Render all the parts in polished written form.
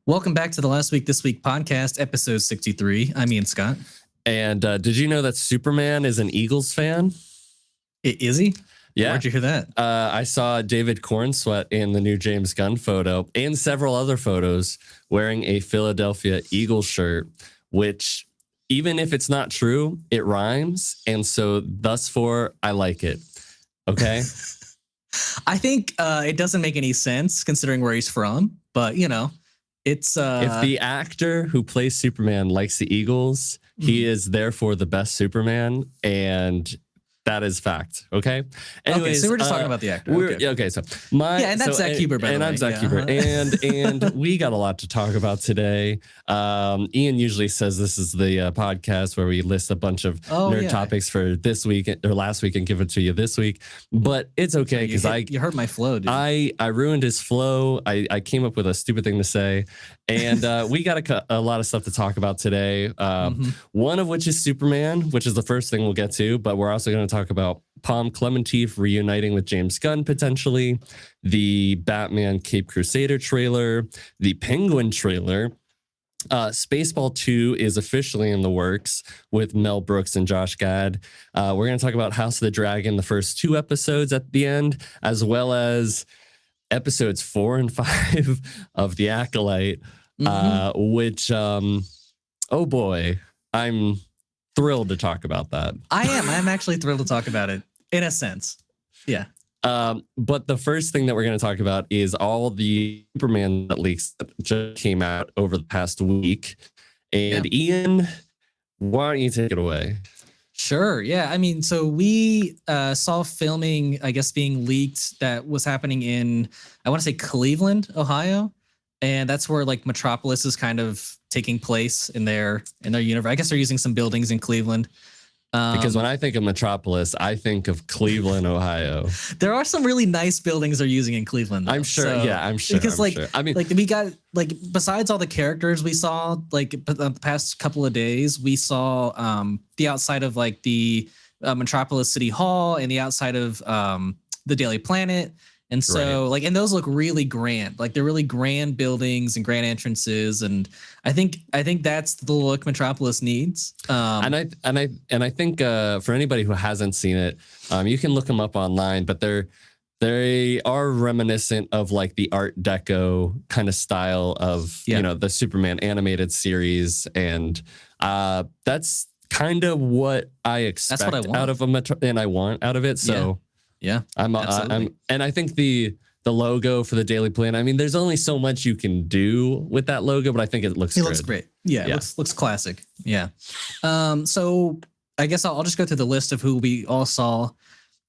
Welcome back to the Last Week This Week podcast, episode 63. I'm Ian Scott. And did you know that Superman is an Eagles fan? Is he? Yeah. Where'd you hear that? I saw David Cornsweet in the new James Gunn photo and several other photos wearing a Philadelphia Eagles shirt, which even if it's not true, it rhymes. And so thus for, I like it. Okay. I think it doesn't make any sense considering where he's from, but you know, it's if the actor who plays Superman likes the Eagles, he is therefore the best Superman, and that is fact. Okay. Anyways, okay, so we're just talking about the actor. Okay. So and that's Zack Huber, by the way. And I'm Zack Huber, and we got a lot to talk about today. Ian usually says this is the podcast where we list a bunch of nerd topics for this week or last week and give it to you this week. But it's okay because you hurt my flow, dude. I ruined his flow. I came up with a stupid thing to say, and we got a lot of stuff to talk about today. One of which is Superman, which is the first thing we'll get to, but we're also going to talk about Pom Klementieff reuniting with James Gunn potentially, the Batman Cape Crusader trailer, the Penguin trailer. Spaceball 2 is officially in the works with Mel Brooks and Josh Gad. We're going to talk about House of the Dragon, the first 2 episodes at the end, as well as episodes 4 and 5 of The Acolyte, which, oh boy, I'm thrilled to talk about that. I'm actually thrilled to talk about it in a sense. Yeah. But the first thing that we're going to talk about is all the Superman leaks that just came out over the past week. And Ian, why don't you take it away? Sure. Yeah. I mean, so we saw filming, I guess, being leaked that was happening in, I want to say Cleveland, Ohio. And that's where like Metropolis is kind of taking place in their universe. I guess they're using some buildings in Cleveland. Because when I think of Metropolis, I think of Cleveland, Ohio. There are some really nice buildings they're using in Cleveland, though. I'm sure. So, yeah, I'm sure. Because I mean, like we got like besides all the characters we saw like the past couple of days, we saw the outside of like the Metropolis City Hall and the outside of the Daily Planet. And so and those look really grand. Like they're really grand buildings and grand entrances. And I think that's the look Metropolis needs. And I think for anybody who hasn't seen it, you can look them up online, but they are reminiscent of like the Art Deco kind of style of, you know, the Superman animated series. And that's kind of what I expect out of and I want out of it. So yeah, and I think the logo for the Daily Planet, I mean, there's only so much you can do with that logo, but I think it looks great. Yeah, it looks classic. Yeah. So I guess I'll just go through the list of who we all saw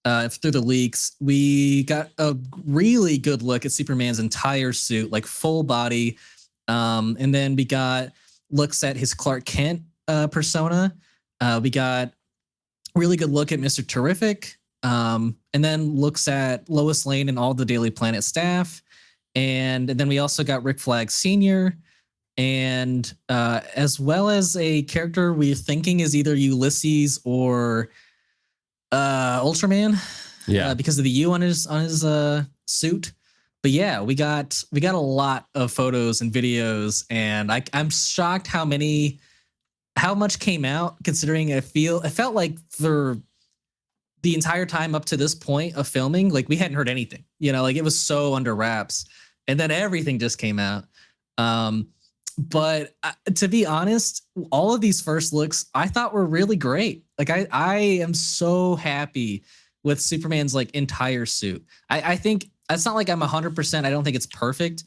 through the leaks. We got a really good look at Superman's entire suit, like full body. And then we got looks at his Clark Kent persona. We got really good look at Mr. Terrific. And then looks at Lois Lane and all the Daily Planet staff. And then we also got Rick Flag Sr. And as well as a character we're thinking is either Ulysses or Ultraman. Yeah. Because of the U on his suit. But yeah, we got a lot of photos and videos, and I'm shocked how much came out, considering it felt like for the entire time up to this point of filming, like we hadn't heard anything, you know, like it was so under wraps, and then everything just came out. But to be honest, all of these first looks I thought were really great. Like I am so happy with Superman's like entire suit. I think it's not like I'm 100%. I don't think it's perfect,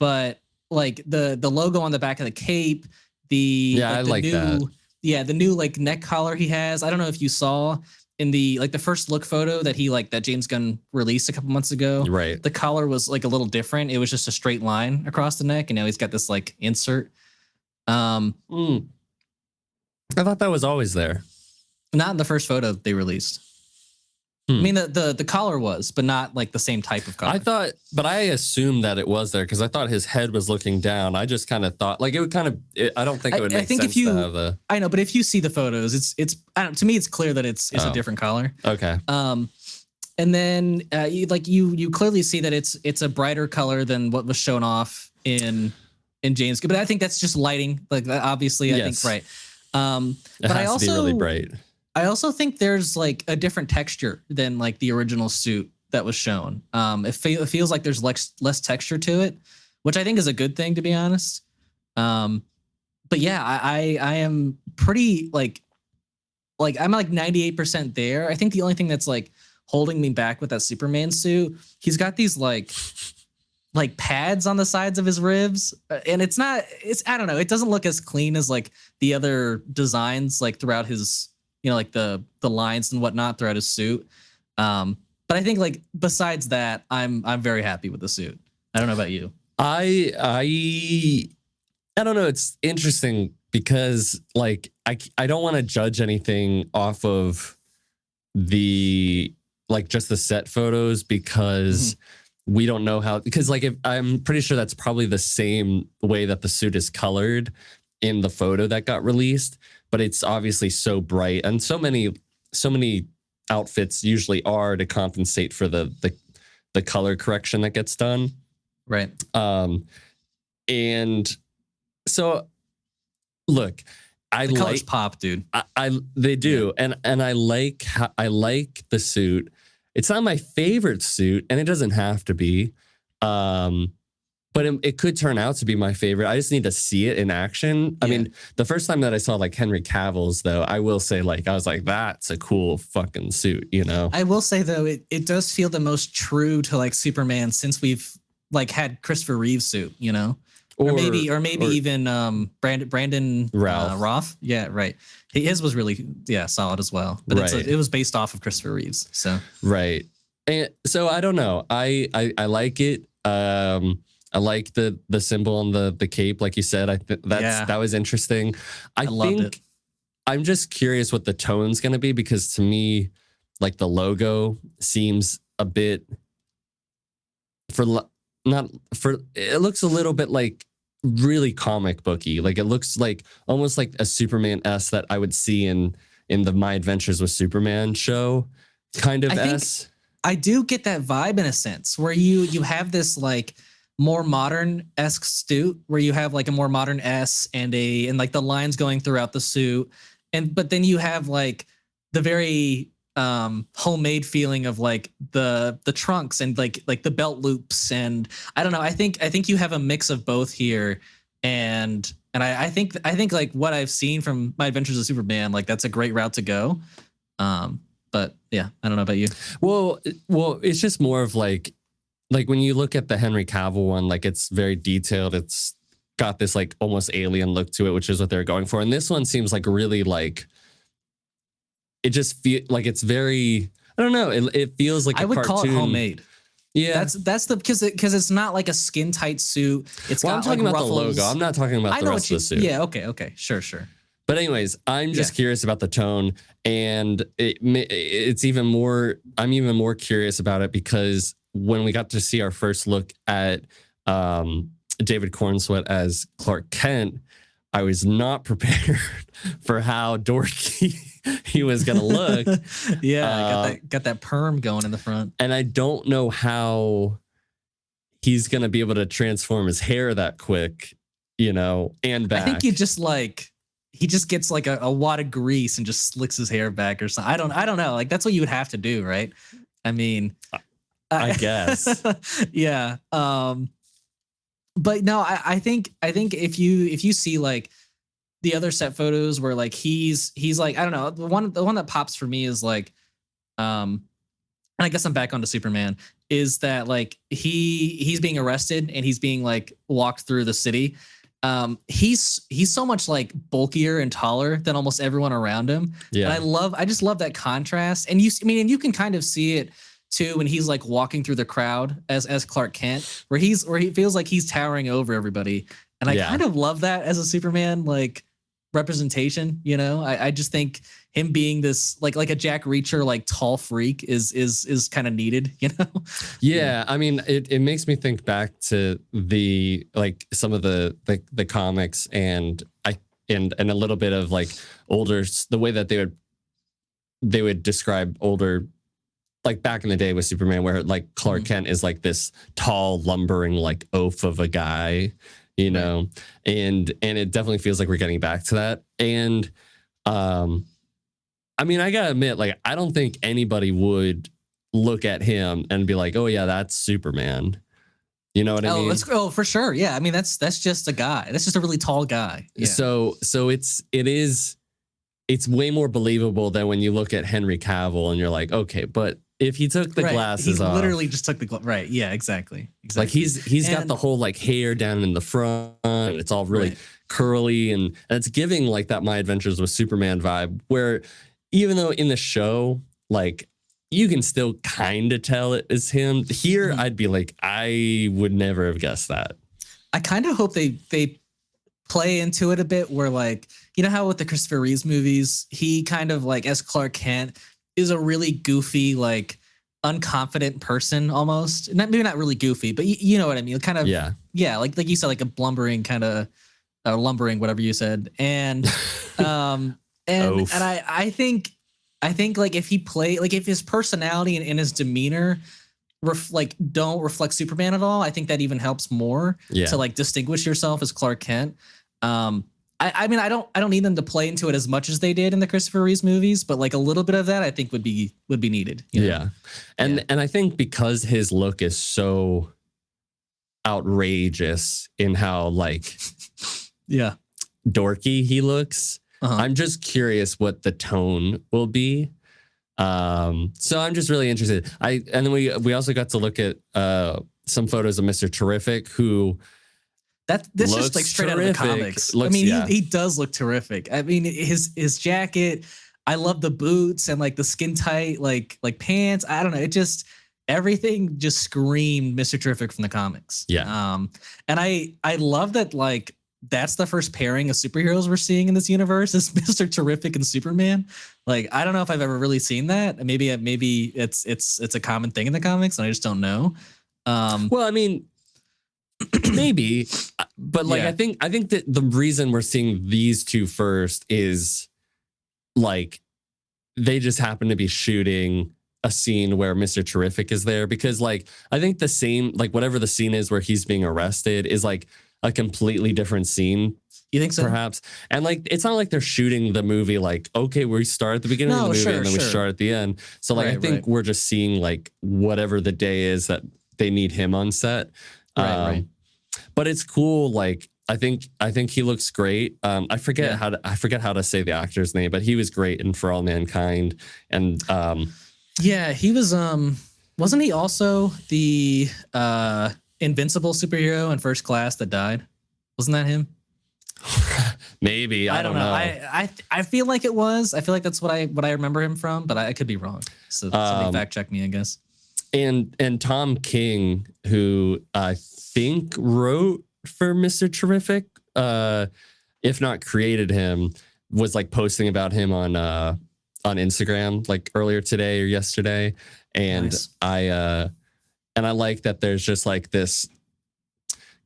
but like the logo on the back of the cape, the new like neck collar he has. I don't know if you saw in the first look photo that James Gunn released a couple months ago, right? The collar was like a little different. It was just a straight line across the neck, and now he's got this like insert. I thought that was always there. Not in the first photo they released. I mean, the collar was, but not like the same type of collar. I assumed that it was there because I thought his head was looking down. I just kind of thought like it would kind of. I don't think it would make sense to have the. I know, but if you see the photos, it's to me it's clear that it's a different collar. Okay. And then you clearly see that it's a brighter color than what was shown off in in James, but I think that's just lighting. Like obviously, I think right. But I also to be really bright. I also think there's like a different texture than like the original suit that was shown. It feels like there's less texture to it, which I think is a good thing, to be honest. But yeah, I am pretty like I'm like 98% there. I think the only thing that's like holding me back with that Superman suit, he's got these like pads on the sides of his ribs, and it's I don't know, it doesn't look as clean as like the other designs like throughout his, like the lines and whatnot throughout his suit. But I think like besides that, I'm very happy with the suit. I don't know about you. I don't know. It's interesting because like I don't want to judge anything off of the like just the set photos because we don't know how, because like if I'm pretty sure that's probably the same way that the suit is colored in the photo that got released, but it's obviously so bright, and so many outfits usually are to compensate for the color correction that gets done. Right. And so look, the colors pop, dude. They do. Yeah. And I like the suit. It's not my favorite suit, and it doesn't have to be. But it could turn out to be my favorite. I just need to see it in action. I mean, the first time that I saw like Henry Cavill's, though, I will say like I was like, that's a cool fucking suit, I will say though, it does feel the most true to like Superman since we've like had Christopher Reeve's suit, Or maybe even Brandon Roth. Yeah, right. His was really solid as well. But it was based off of Christopher Reeve's. So right. And so I don't know. I like it. I like the symbol on the cape, like you said. That was interesting. I loved it. I'm just curious what the tone's gonna be, because to me, like the logo seems a bit it looks a little bit like really comic booky. Like it looks like almost like a Superman S that I would see in the My Adventures with Superman show kind of S. I do get that vibe in a sense where you have this like more modern-esque suit where you have like a more modern S and like the lines going throughout the suit, but then you have like the very homemade feeling of like the trunks and like the belt loops, and I don't know. I think you have a mix of both here, and I think like what I've seen from My Adventures of Superman, like that's a great route to go. But yeah, I don't know about you. Well, it's just more of like when you look at the Henry Cavill one, like it's very detailed. It's got this like almost alien look to it, which is what they're going for. And this one seems like really like, it just feels like it's very, I don't know. It feels like I would call it homemade. Yeah, that's because it's not like a skin tight suit. It's got I'm talking like about ruffles. the logo. I'm not talking about the rest of the suit. Yeah. Okay. Sure. But anyways, I'm just curious about the tone, and it's even more. I'm even more curious about it because when we got to see our first look at David Cornsweet as Clark Kent, I was not prepared for how dorky he was going to look. Got that perm going in the front. And I don't know how he's going to be able to transform his hair that quick, and back. I think he just gets like a wad of grease and just slicks his hair back or something. I don't know. Like that's what you would have to do, right? I mean, I guess. Yeah. But no, I think if you see like the other set photos where like he's like, I don't know, the one that pops for me is like, and I guess I'm back onto Superman, is that like he's being arrested and he's being like walked through the city. He's so much like bulkier and taller than almost everyone around him. Yeah. And I just love that contrast. And you can kind of see it too when he's like walking through the crowd as Clark Kent, where he feels like he's towering over everybody. And I kind of love that as a Superman like representation. I just think him being this like a Jack Reacher like tall freak is kind of needed. Yeah, I mean it makes me think back to the like some of the comics and a little bit of like older, the way that they would describe older, like back in the day with Superman, where like Clark Kent is like this tall, lumbering like oaf of a guy, you know, and it definitely feels like we're getting back to that. And I mean, I gotta admit, like, I don't think anybody would look at him and be like, oh yeah, that's Superman. You know what I mean? For sure. Yeah. I mean, that's just a guy. That's just a really tall guy. Yeah. So it's way more believable than when you look at Henry Cavill and you're like, okay, but if he took the glasses off, literally just took the right. Yeah, exactly. Like he's got the whole like hair down in the front, and it's all really curly, and it's giving like that My Adventures with Superman vibe, where even though in the show, like, you can still kind of tell it is him. Here, I'd be like, I would never have guessed that. I kind of hope they play into it a bit, where, like, you know how with the Christopher Reeves movies, he kind of like, as Clark Kent, is a really goofy, like, unconfident person almost. Maybe not really goofy, but you know what I mean. Kind of, yeah, like you said, like a lumbering kind of, whatever you said, and I think like if he like if his personality and his demeanor don't reflect Superman at all, I think that even helps more to like distinguish yourself as Clark Kent. I mean, I don't need them to play into it as much as they did in the Christopher Reeves movies, but like a little bit of that I think would be needed. You know? Yeah. And I think because his look is so outrageous in how like dorky he looks, I'm just curious what the tone will be. So I'm just really interested. And then we also got to look at some photos of Mr. Terrific, who this just like straight terrific. Out of the comics. I mean, he does look terrific. I mean, his jacket, I love the boots and like the skin tight like pants. I don't know, it just, everything just screamed Mr. Terrific from the comics. Yeah. And I love that, like, that's the first pairing of superheroes we're seeing in this universe is Mr. Terrific and Superman. Like, I don't know if I've ever really seen that. Maybe it's a common thing in the comics and I just don't know. Well, I mean, maybe, but like, I think that the reason we're seeing these two first is like, they just happen to be shooting a scene where Mr. Terrific is there, because like, I think the same, like whatever the scene is where he's being arrested is like a completely different scene. You think so? Perhaps. And like, it's not like they're shooting the movie like, okay, we start at the beginning of the movie and then we start at the end. So like, I think we're just seeing like whatever the day is that they need him on set. Right. But it's cool. Like, I think he looks great. I forget how to say the actor's name, but he was great in For All Mankind. And he was wasn't he also the invincible superhero in First Class that died? Wasn't that him? Maybe. I don't know. I feel like it was. I feel like that's what I remember him from, but I could be wrong. So somebody fact check me, I guess. And Tom King, who I think wrote for Mr. Terrific, if not created him, was like posting about him on Instagram like earlier today or yesterday. And nice. I like that there's just like this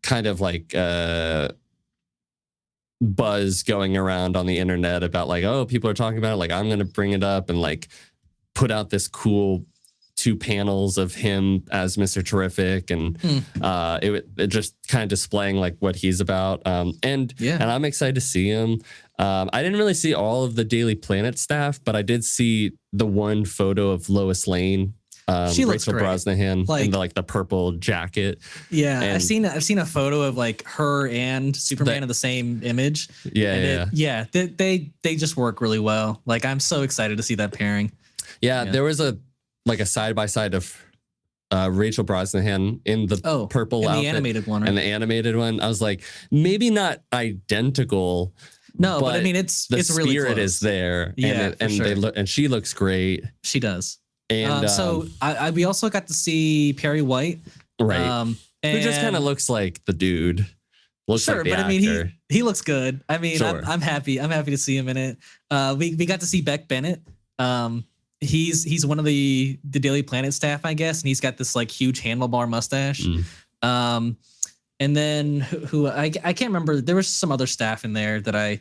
kind of like buzz going around on the internet about like, oh, people are talking about it. Like, I'm going to bring it up and like put out this cool 2 panels of him as Mr. Terrific, and it just kind of displaying like what he's about. And I'm excited to see him. I didn't really see all of the Daily Planet staff, but I did see the one photo of Lois Lane. She looks Rachel great. Brosnahan in the purple jacket. Yeah, and I've seen a photo of like her and Superman in the same image. Yeah, they just work really well. Like, I'm so excited to see that pairing. Yeah, there was a side by side of Rachel Brosnahan in the purple outfit, the animated one, right? And the animated one. I was like, maybe not identical. No, but I mean, it's really spirit close. Is there. Yeah, and sure. they look, and she looks great. She does. And so we also got to see Perry White, right? Who just kind of looks like the dude. Looks like the actor. I mean, he looks good. I mean, sure. I'm happy. I'm happy to see him in it. We got to see Beck Bennett. He's one of the Daily Planet staff, I guess, and he's got this like huge handlebar mustache. And then who I can't remember. There was some other staff in there that I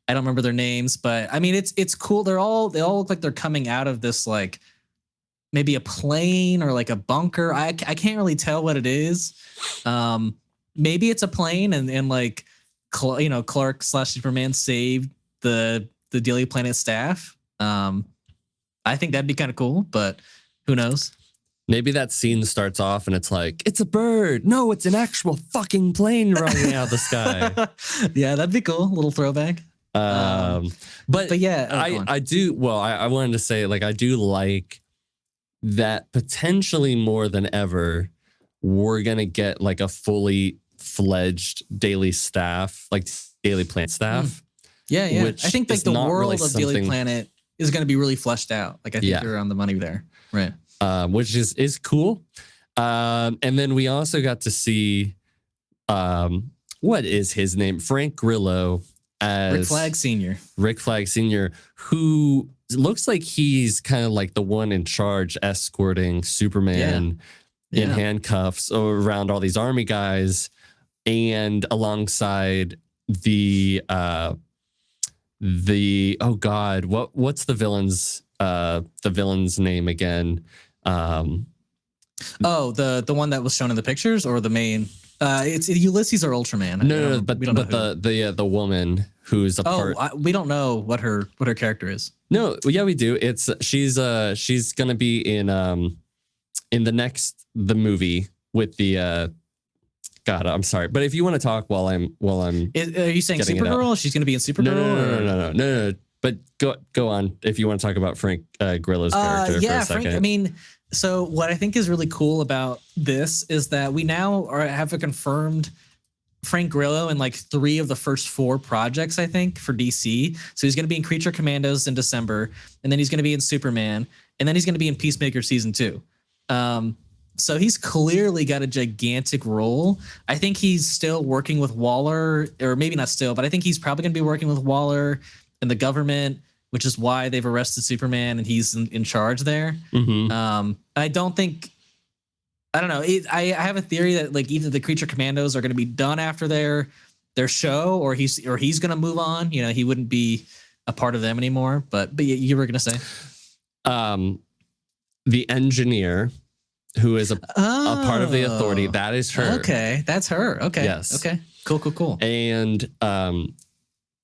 don't remember their names, but I mean, it's cool. They all look like they're coming out of this like maybe a plane or like a bunker. I can't really tell what it is. maybe it's a plane and like Clark / Superman saved the Daily Planet staff. I think that'd be kind of cool, but who knows? Maybe that scene starts off and it's like, it's a bird. No, it's an actual fucking plane rolling out of the sky. Yeah, that'd be cool. A little throwback. But yeah, I do. Well, I wanted to say, like, I do like that potentially more than ever, we're going to get like a fully fledged daily staff, like Daily Planet staff. Yeah. I think like the world of Daily Planet is going to be really fleshed out. Like I think you're on the money there. Right. Which is cool. And then we also got to see, what is his name? Frank Grillo as Rick Flag Sr., who looks like he's kind of like the one in charge escorting Superman in handcuffs around all these army guys, and alongside the oh God, what's the villain's name again? The one that was shown in the pictures, or the main? It's Ulysses or Ultraman. No, but the woman who's a part. We don't know what her character is. No, yeah, we do. She's gonna be in the movie with the God, I'm sorry, but if you want to talk while I'm are you saying Supergirl? She's gonna be in Supergirl? No. But go on if you want to talk about Frank Grillo's character for a second. I mean, so what I think is really cool about this is that we now have a confirmed Frank Grillo in like 3 of the first 4 projects, I think, for DC. So he's going to be in Creature Commandos in December, and then he's going to be in Superman, and then he's going to be in Peacemaker season 2. So he's clearly got a gigantic role. I think he's still working with Waller, or maybe not still, but I think he's probably going to be working with Waller and the government, which is why they've arrested Superman and he's in charge there. Mm-hmm. I don't know. I have a theory that like either the Creature Commandos are going to be done after their show, or he's going to move on. You know, he wouldn't be a part of them anymore. But you were going to say, the engineer who is a part of the Authority, that is her. Okay, that's her. Okay. Yes. Okay. Cool. And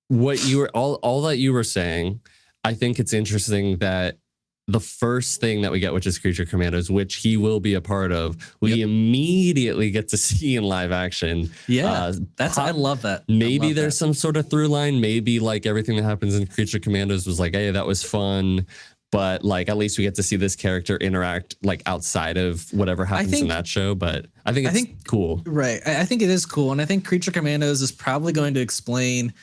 what you were all that you were saying, I think it's interesting that the first thing that we get, which is Creature Commandos, which he will be a part of, we immediately get to see in live action. Yeah, I love that. Maybe there's some sort of through line. Maybe like everything that happens in Creature Commandos was like, hey, that was fun. But like, at least we get to see this character interact like outside of whatever happens in that show. But I think it's cool. Right. I think it is cool. And I think Creature Commandos is probably going to explain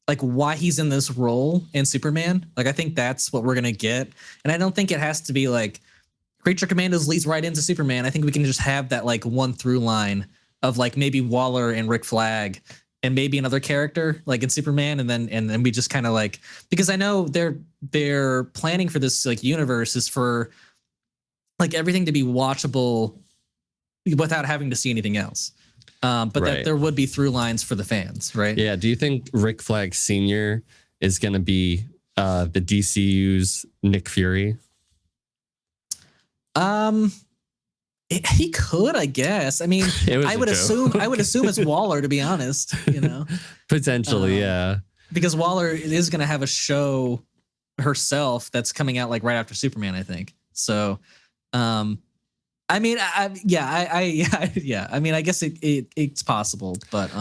like why he's in this role in Superman. Like, I think that's what we're going to get. And I don't think it has to be like Creature Commandos leads right into Superman. I think we can just have that like one through line of like maybe Waller and Rick Flag and maybe another character like in Superman. And then we just kind of like, because I know they're planning for this like universe is for like everything to be watchable without having to see anything else. But that there would be through lines for the fans, right? Yeah. Do you think Rick Flag Sr. is going to be the DCU's Nick Fury? He could, I guess. I mean, I would assume it's Waller, to be honest. You know, potentially, yeah. Because Waller is going to have a show herself that's coming out like right after Superman, I think. So, I mean, I mean, I guess it's possible, but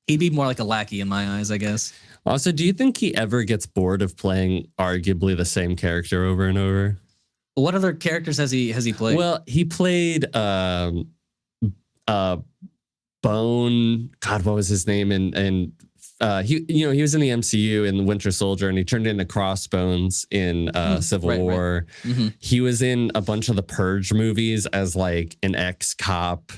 he'd be more like a lackey in my eyes, I guess. Also, do you think he ever gets bored of playing arguably the same character over and over? What other characters has he played? Well, he played Bone. God, what was his name? And he was in the MCU in Winter Soldier, and he turned into Crossbones in Civil War. Right. Mm-hmm. He was in a bunch of the Purge movies as like an ex-cop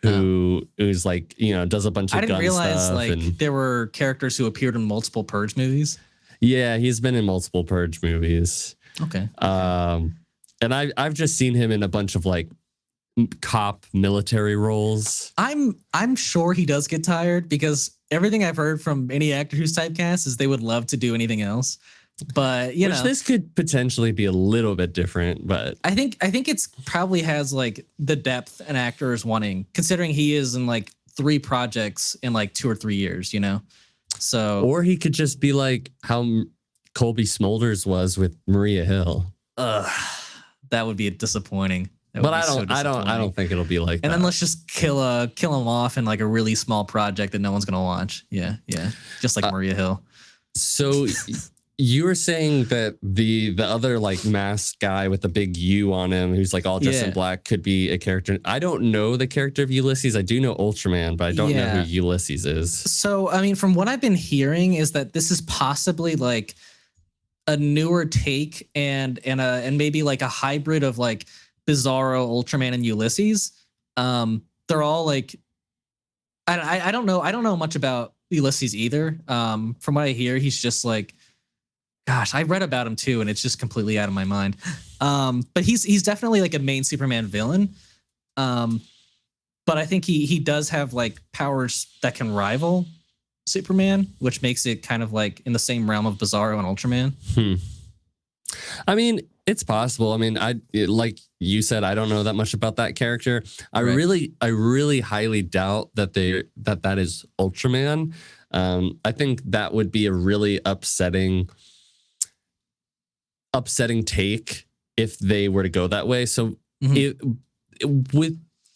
who's like, does a bunch of gun stuff. I didn't realize there were characters who appeared in multiple Purge movies. Yeah, he's been in multiple Purge movies. Okay. And I've just seen him in a bunch of like cop military roles. I'm sure he does get tired, because everything I've heard from any actor who's typecast is they would love to do anything else. But this could potentially be a little bit different, but I think it's probably has like the depth an actor is wanting, considering he is in like 3 projects in like 2 or 3 years, you know? So, Or he could just be like how Colby Smulders was with Maria Hill. that would be disappointing. But I don't think it'll be like that. And then let's just kill him off in like a really small project that no one's gonna watch. Yeah. Just like Maria Hill. So you were saying that the other like masked guy with the big U on him, who's like all dressed in black, could be a character. I don't know the character of Ulysses. I do know Ultraman, but I don't know who Ulysses is. So I mean, from what I've been hearing, is that this is possibly like a newer take and maybe like a hybrid of like Bizarro, Ultraman, and Ulysses. They're all like, I don't know much about Ulysses either. From what I hear, he's just like, gosh, I read about him too, and it's just completely out of my mind. But he's definitely like a main Superman villain. But I think he does have like powers that can rival Superman, which makes it kind of like in the same realm of Bizarro and Ultraman. I mean, it's possible. I mean, like you said, I don't know that much about that character. I really highly doubt that that is Ultraman. I think that would be a really upsetting take if they were to go that way. So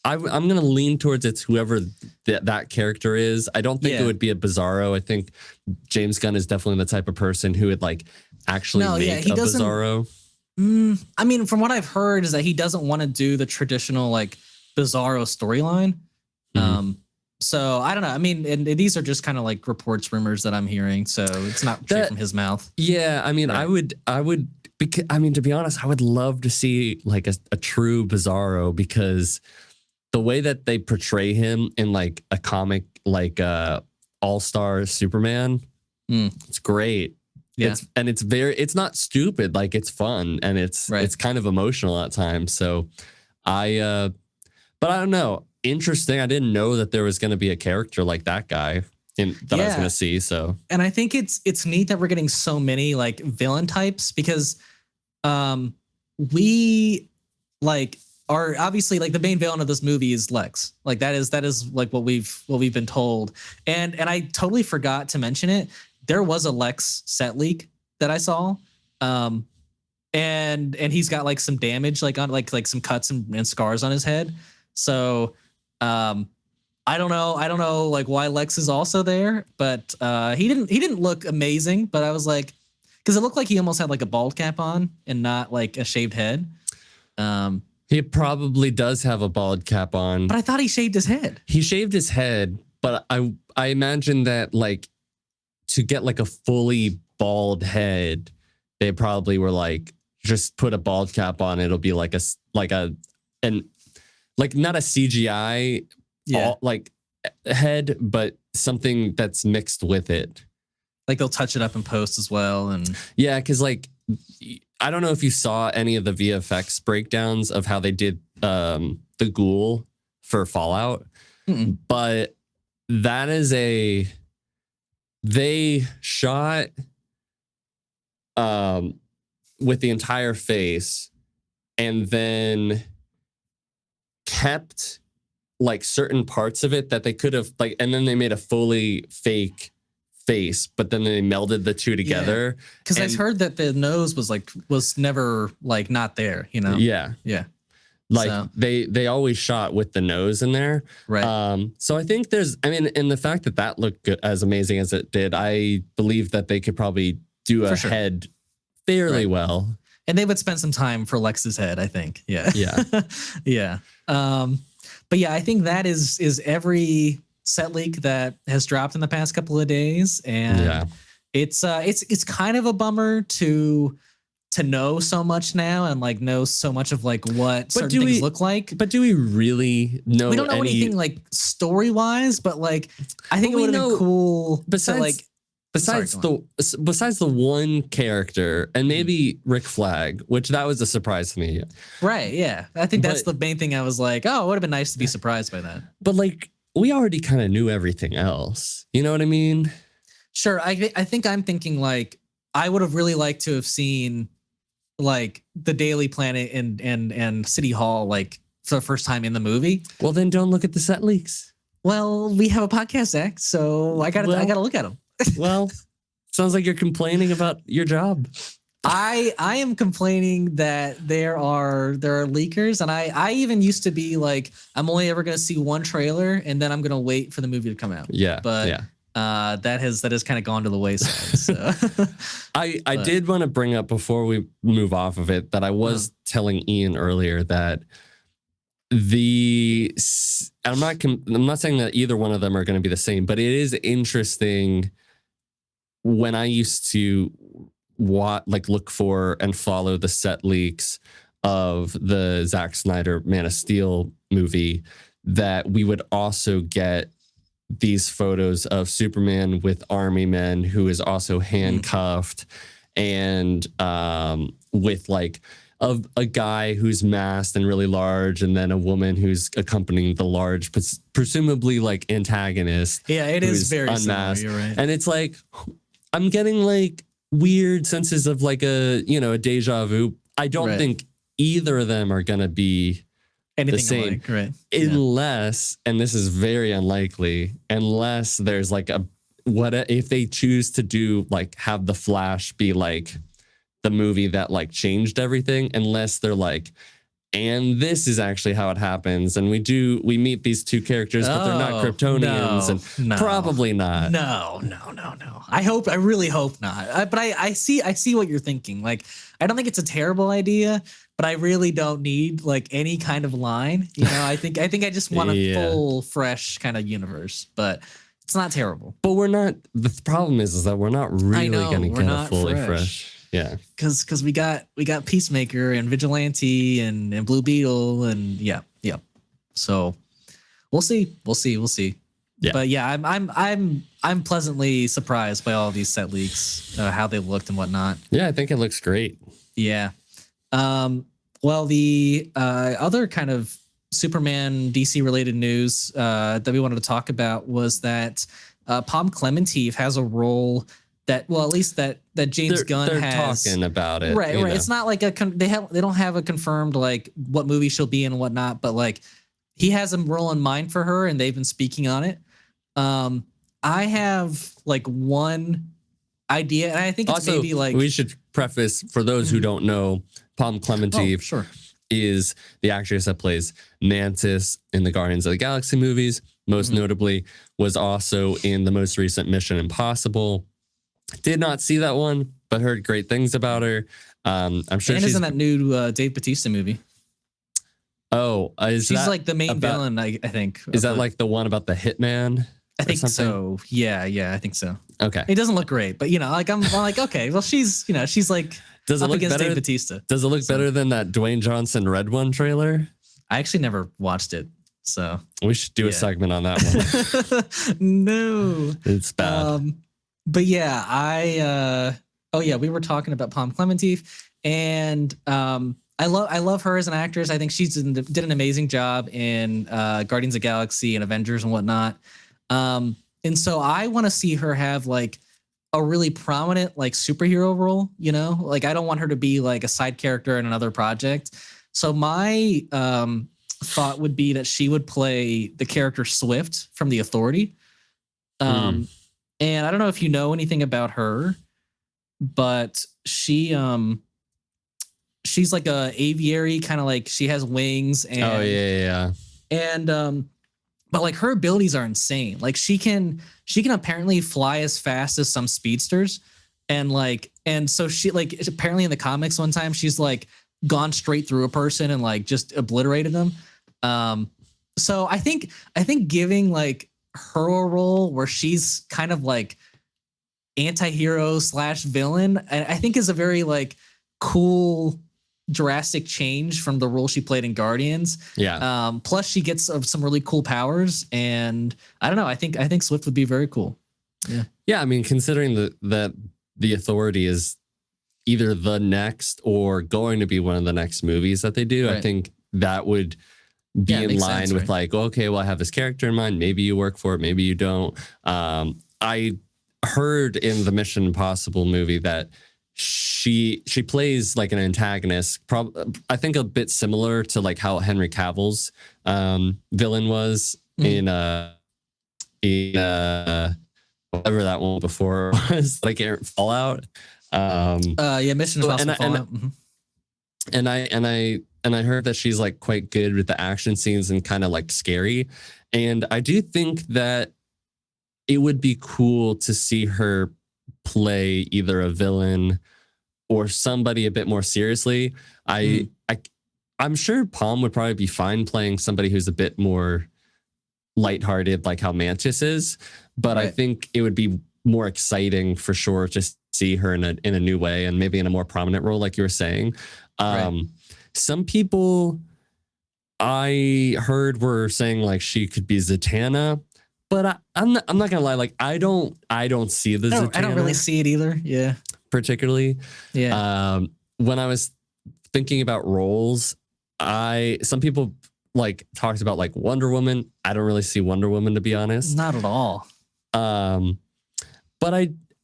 I'm going to lean towards it's whoever that character is. I don't think it would be a Bizarro. I think James Gunn is definitely the type of person who would like actually make a Bizarro. I mean, from what I've heard is that he doesn't want to do the traditional like Bizarro storyline. So I don't know. I mean, and these are just kind of like reports, rumors that I'm hearing. So it's not straight from his mouth. Yeah. I mean, I would, because, I mean, to be honest, I would love to see like a true Bizarro, because the way that they portray him in like a comic, like All-Star Superman, it's great. Yeah. It's not stupid. Like it's fun and it's kind of emotional at times. So but I don't know. Interesting. I didn't know that there was going to be a character like that guy I was going to see. So, and I think it's neat that we're getting so many like villain types, because we like are obviously like the main villain of this movie is Lex. Like that is like what we've been told. And I totally forgot to mention it. There was a Lex set leak that I saw. And he's got like some damage, like on like some cuts and scars on his head. So, I don't know like why Lex is also there, but he didn't look amazing, but I was like, because it looked like he almost had like a bald cap on and not like a shaved head. He probably does have a bald cap on, but I thought he shaved his head. He shaved his head, but I imagine that like to get like a fully bald head, they probably were like, just put a bald cap on. It'll be like not a CGI like head, but something that's mixed with it. Like they'll touch it up in post as well. And yeah, because like I don't know if you saw any of the VFX breakdowns of how they did the ghoul for Fallout, but that is they shot with the entire face and then kept like certain parts of it that they could have like, and then they made a fully fake face, but then they melded the two together. Because I heard that the nose was never like not there, you know? Yeah. Like so. they always shot with the nose in there. Right. So I think and the fact that looked good, as amazing as it did, I believe that they could probably do a head fairly well. And they would spend some time for Lex's head, I think. Yeah. Yeah. But yeah, I think that is every set leak that has dropped in the past couple of days. And it's kind of a bummer to know so much now and like know so much of like what certain things look like. But do we really know? We don't know anything like story wise, but like I think it would have been cool. Besides the one character and maybe Rick Flag, which that was a surprise to me. Right. Yeah. I think that's the main thing. I was like, oh, it would have been nice to be surprised by that. But like, we already kind of knew everything else. You know what I mean? Sure. I think I'm thinking like, I would have really liked to have seen like the Daily Planet and City Hall, like for the first time in the movie. Well, then don't look at the set leaks. Well, we have a podcast, Zach, so I gotta look at them. Well, sounds like you're complaining about your job. I am complaining that there are leakers, and I even used to be like, I'm only ever gonna see one trailer, and then I'm gonna wait for the movie to come out. Yeah, but yeah. That has kind of gone to the wayside. So. I did want to bring up before we move off of it that I was telling Ian earlier that I'm not saying that either one of them are going to be the same, but it is interesting when I used to look for and follow the set leaks of the Zack Snyder Man of Steel movie, that we would also get these photos of Superman with army men who is also handcuffed and with like a guy who's masked and really large, and then a woman who's accompanying the large, presumably like antagonist. Yeah, it is very unmasked. Similar, you're right. And it's like, I'm getting like weird senses of like a deja vu. I don't think either of them are going to be anything the same, alike, right? Unless, and this is very unlikely, unless there's like what if they choose to do like have the Flash be like the movie that like changed everything, unless they're like, and this is actually how it happens, and we meet these two characters, but they're not Kryptonians, probably not. No. I really hope not. But I see what you're thinking. Like, I don't think it's a terrible idea, but I really don't need like any kind of line. I think I just want a full, fresh kind of universe, but it's not terrible. But we're not. The problem is that we're not really going to get a fully fresh. Yeah, because we got Peacemaker and Vigilante and Blue Beetle and yeah. So we'll see. Yeah. But yeah, I'm pleasantly surprised by all these set leaks, how they looked and whatnot. Yeah, I think it looks great. Yeah. Well, the other kind of Superman DC related news that we wanted to talk about was that Pom Klementieff has a role that, well, at least that James Gunn they're has. Talking about it, right? It's not like they don't have a confirmed like what movie she'll be in and whatnot, but like he has a role in mind for her, and they've been speaking on it. I have like one idea, and I think it's also, maybe like, we should preface for those who don't know, Pom Klementieff is the actress that plays Mantis in the Guardians of the Galaxy movies. Most notably, was also in the most recent Mission Impossible. Did not see that one, but heard great things about her. I'm sure she's in that new Dave Bautista movie. Oh, she's like the main villain, I think. Is that like the one about the hitman? I think so. Yeah, I think so. Okay. It doesn't look great, but like I'm like, okay, well, she's like does it look better? Dave Bautista. Does it look better than that Dwayne Johnson Red One trailer? I actually never watched it, so we should do a segment on that one. No, it's bad. But yeah, we were talking about Pom Klementieff, and I love her as an actress. I think she did an amazing job in Guardians of the Galaxy and Avengers and whatnot. And so I want to see her have like a really prominent like superhero role, like I don't want her to be like a side character in another project. So my thought would be that she would play the character Swift from The Authority. And I don't know if you know anything about her, but she's like a aviary, kind of like she has wings and and but like her abilities are insane. Like she can apparently fly as fast as some speedsters, and so she like apparently in the comics one time she's like gone straight through a person and like just obliterated them. So I think giving like her a role where she's kind of like anti-hero / villain, I think is a very like cool drastic change from the role she played in Guardians. Yeah. Plus she gets some really cool powers, and I don't know. I think Swift would be very cool. Yeah. Yeah. I mean, considering that the Authority is either the next or going to be one of the next movies that they do, I think that would be in line with like, okay, well, I have this character in mind. Maybe you work for it. Maybe you don't. I heard in the Mission Impossible movie that she plays like an antagonist, I think a bit similar to like how Henry Cavill's villain was in in whatever that one before was, like Fallout. Yeah, Mission Impossible Fallout. And I heard that she's like quite good with the action scenes and kind of like scary. And I do think that it would be cool to see her play either a villain or somebody a bit more seriously. I'm sure Pom would probably be fine playing somebody who's a bit more lighthearted, like how Mantis is. But I think it would be more exciting for sure to see her in a new way, and maybe in a more prominent role, like you were saying. Some people I heard were saying like she could be Zatanna, but I'm not gonna lie, like I don't see the Zatanna. I don't really see it either. Yeah, particularly. Yeah. When I was thinking about roles, some people like talked about like Wonder Woman. I don't really see Wonder Woman, to be honest. Not at all. But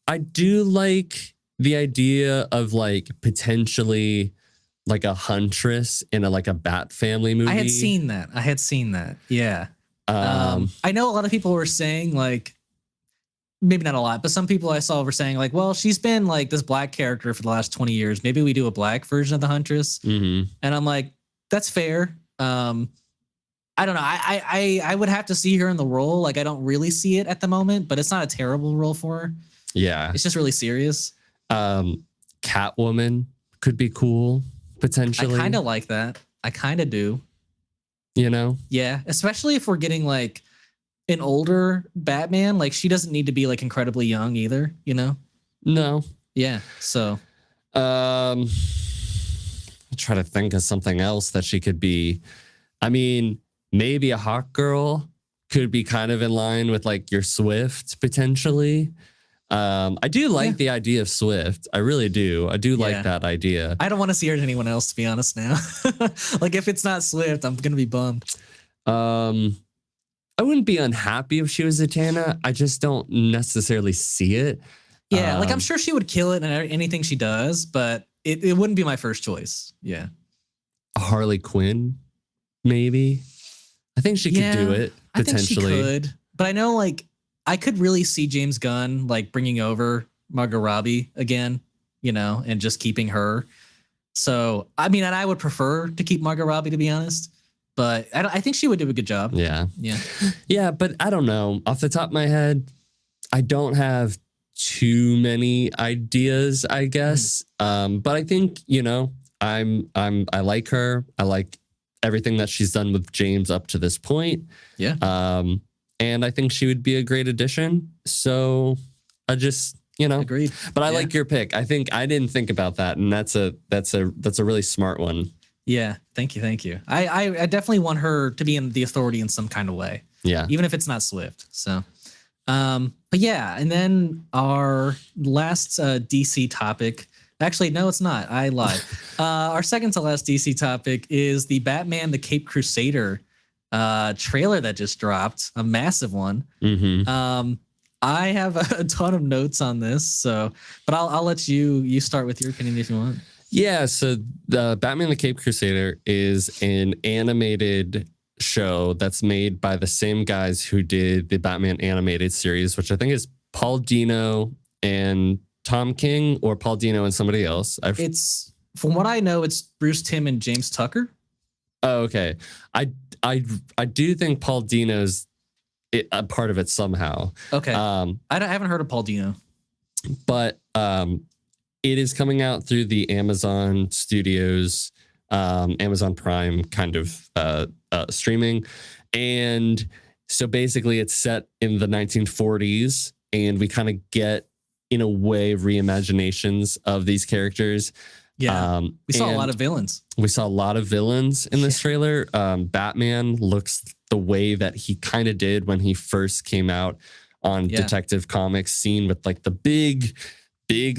I do like the idea of like potentially like a Huntress in a Bat Family movie. I had seen that. Yeah. I know a lot of people were saying like, maybe not a lot, but some people I saw were saying like, well, she's been like this black character for the last 20 years. Maybe we do a black version of the Huntress. And I'm like, that's fair. I don't know. I would have to see her in the role. Like, I don't really see it at the moment, but it's not a terrible role for her. Yeah. It's just really serious. Catwoman could be cool, potentially. I kind of like that. I kind of do. You know? Yeah. Especially if we're getting like an older Batman. Like, she doesn't need to be like incredibly young either, you know? No. Yeah. So. I'll try to think of something else that she could be. I mean, maybe a Hawk Girl could be kind of in line with like your Swift potentially. I do like the idea of Swift. I really do. I do like that idea. I don't want to see her as anyone else, to be honest now. Like, if it's not Swift, I'm going to be bummed. I wouldn't be unhappy if she was Zatanna. I just don't necessarily see it. Yeah, like I'm sure she would kill it in anything she does, but it wouldn't be my first choice. Yeah. Harley Quinn, maybe. I think she could do it, potentially. I think she could. But I know, like, I could really see James Gunn, like, bringing over Margot Robbie again, you know, and just keeping her. So, I mean, and I would prefer to keep Margot Robbie, to be honest. But I think she would do a good job. Yeah. Yeah. Yeah, but I don't know. Off the top of my head, I don't have too many ideas, I guess. But I think, you know, I like her. I like everything that she's done with James up to this point. Yeah. And I think she would be a great addition. So I just, you know, agreed. But I like your pick. I think I didn't think about that, and that's a really smart one. Yeah. Thank you. I definitely want her to be in the Authority in some kind of way. Yeah. Even if it's not Swift. So, but yeah. And then our last DC topic. Actually, no, it's not. I lied. Our second to last DC topic is the Batman: The Caped Crusader trailer that just dropped, a massive one. I have a ton of notes on this, so but I'll let you start with your opinion if you want. Yeah, so the Batman: The Caped Crusader is an animated show that's made by the same guys who did the Batman animated series, which I think is Paul Dino and Tom King, or Paul Dino and somebody else. It's, from what I know, it's Bruce Timm and James Tucker. Oh, okay. I do think Paul Dino's a part of it somehow. Okay. I haven't heard of Paul Dino, but it is coming out through the Amazon Studios, Amazon Prime kind of streaming, and so basically it's set in the 1940s, and we kind of get, in a way, reimaginations of these characters. Yeah, we saw a lot of villains. We saw a lot of villains in this trailer. Batman looks the way that he kind of did when he first came out on Detective Comics, seen with like the big,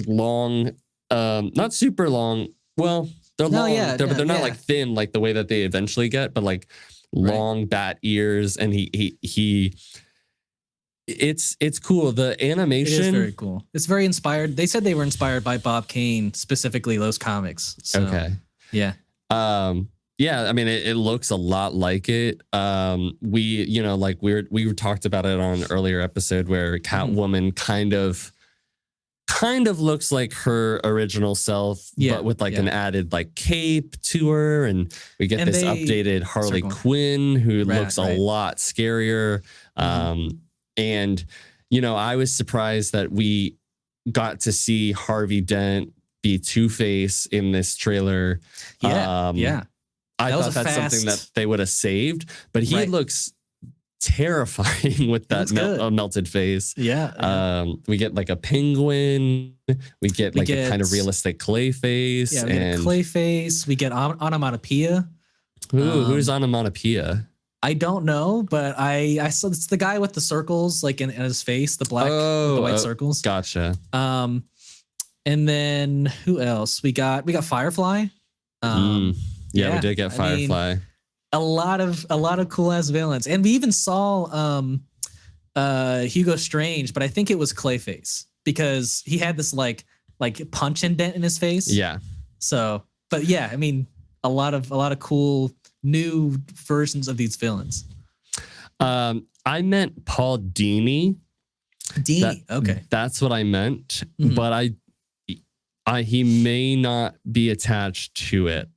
long, not super long. Well, they're long, but they're not like thin like the way that they eventually get, but like long bat ears, and he. It's cool. The animation, it is very cool. It's very inspired. They said they were inspired by Bob Kane, specifically those comics. So, okay. Yeah. Yeah, I mean, it looks a lot like it. We talked about it on an earlier episode where Catwoman kind of looks like her original self, but with like an added like cape to her, and we get this updated Harley Quinn who looks a lot scarier. And I was surprised that we got to see Harvey Dent be Two-Face in this trailer. I thought that's something that they would have saved, but he looks terrifying with that melted face. We get like a penguin. We get a kind of realistic clay face. Yeah, we get a clay face. We get onomatopoeia. Who's onomatopoeia? I don't know, but I saw it's the guy with the circles like in his face, the black, the white circles. Gotcha. And then who else? We got Firefly. We did get Firefly. A lot of cool ass villains, and we even saw Hugo Strange, but I think it was Clayface because he had this like punch indent in his face. Yeah. So, but yeah, I mean, a lot of cool new versions of these villains. I meant Paul Dini. Okay, that's what I meant, but he may not be attached to it.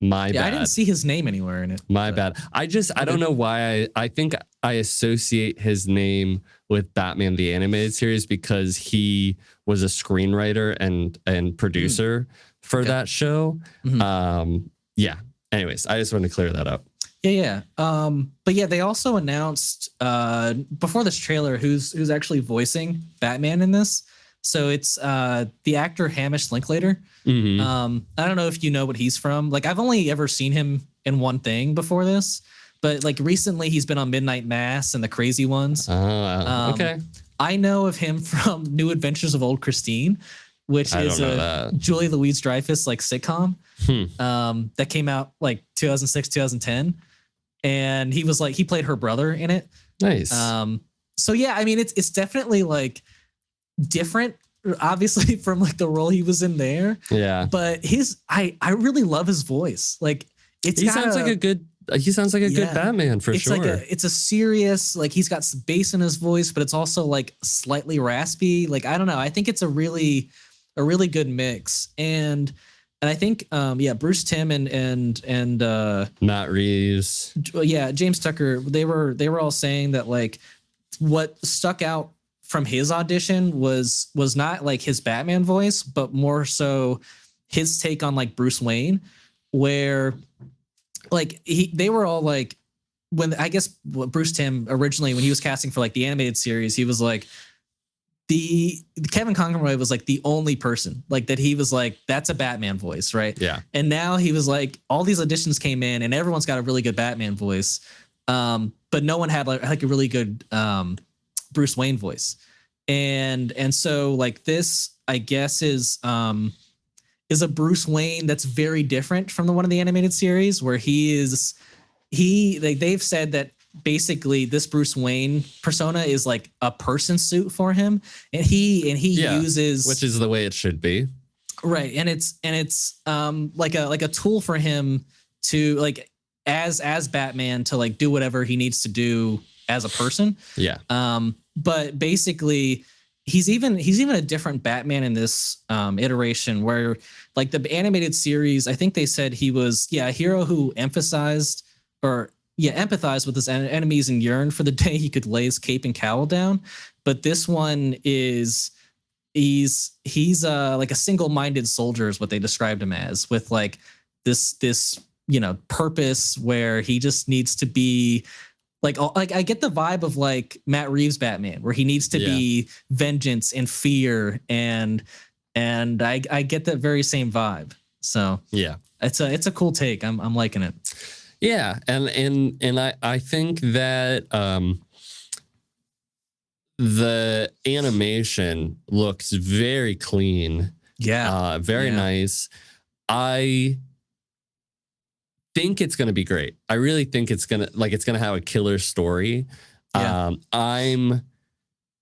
My bad. I didn't see his name anywhere in it. My bad. I don't know why I think I associate his name with Batman the Animated Series because he was a screenwriter and producer for that show. Anyways, I just wanted to clear that up. Yeah. But yeah, they also announced before this trailer who's actually voicing Batman in this. So it's the actor Hamish Linklater. I don't know if you know what he's from. Like I've only ever seen him in one thing before this, but like recently he's been on Midnight Mass and The Crazy Ones. Okay. I know of him from New Adventures of Old Christine, which is a Julie Louis-Dreyfus like sitcom that came out like 2006, 2010. And he played her brother in it. Nice. So yeah, I mean, it's definitely like different, obviously, from like the role he was in there. Yeah. But I really love his voice. Like he sounds like a good Batman for sure. It's a serious, like he's got some bass in his voice, but it's also like slightly raspy. Like, I don't know. I think it's a really good mix. And I think, Bruce Timm and Matt Reeves. Yeah. James Tucker, they were all saying that like what stuck out from his audition was not like his Batman voice, but more so his take on like Bruce Wayne, where like they were all like, when I guess Bruce Timm originally, when he was casting for like the animated series, he was like the Kevin Conroy was like the only person like that. He was like, that's a Batman voice. Right. Yeah. And now he was like, all these auditions came in and everyone's got a really good Batman voice. But no one had like a really good, Bruce Wayne voice. And so like this, I guess is a Bruce Wayne that's very different from the one in the animated series where they've said that basically this Bruce Wayne persona is like a person suit for him. And he uses, which is the way it should be. Right. And it's like a tool for him to like, as Batman to like do whatever he needs to do as a person. Yeah. But basically he's even a different Batman in this iteration where like the animated series, I think they said he was a hero who empathized with his enemies and yearned for the day he could lay his cape and cowl down. But this one is he's like a single-minded soldier is what they described him as, with like this purpose where he just needs to be like I get the vibe of like Matt Reeves Batman, where he needs to be vengeance and fear, and I get that very same vibe. So yeah, it's a cool take. I'm liking it. Yeah, and I think that the animation looks very clean. Yeah, very nice. I think it's going to be great. I really think it's going to have a killer story. Yeah. I'm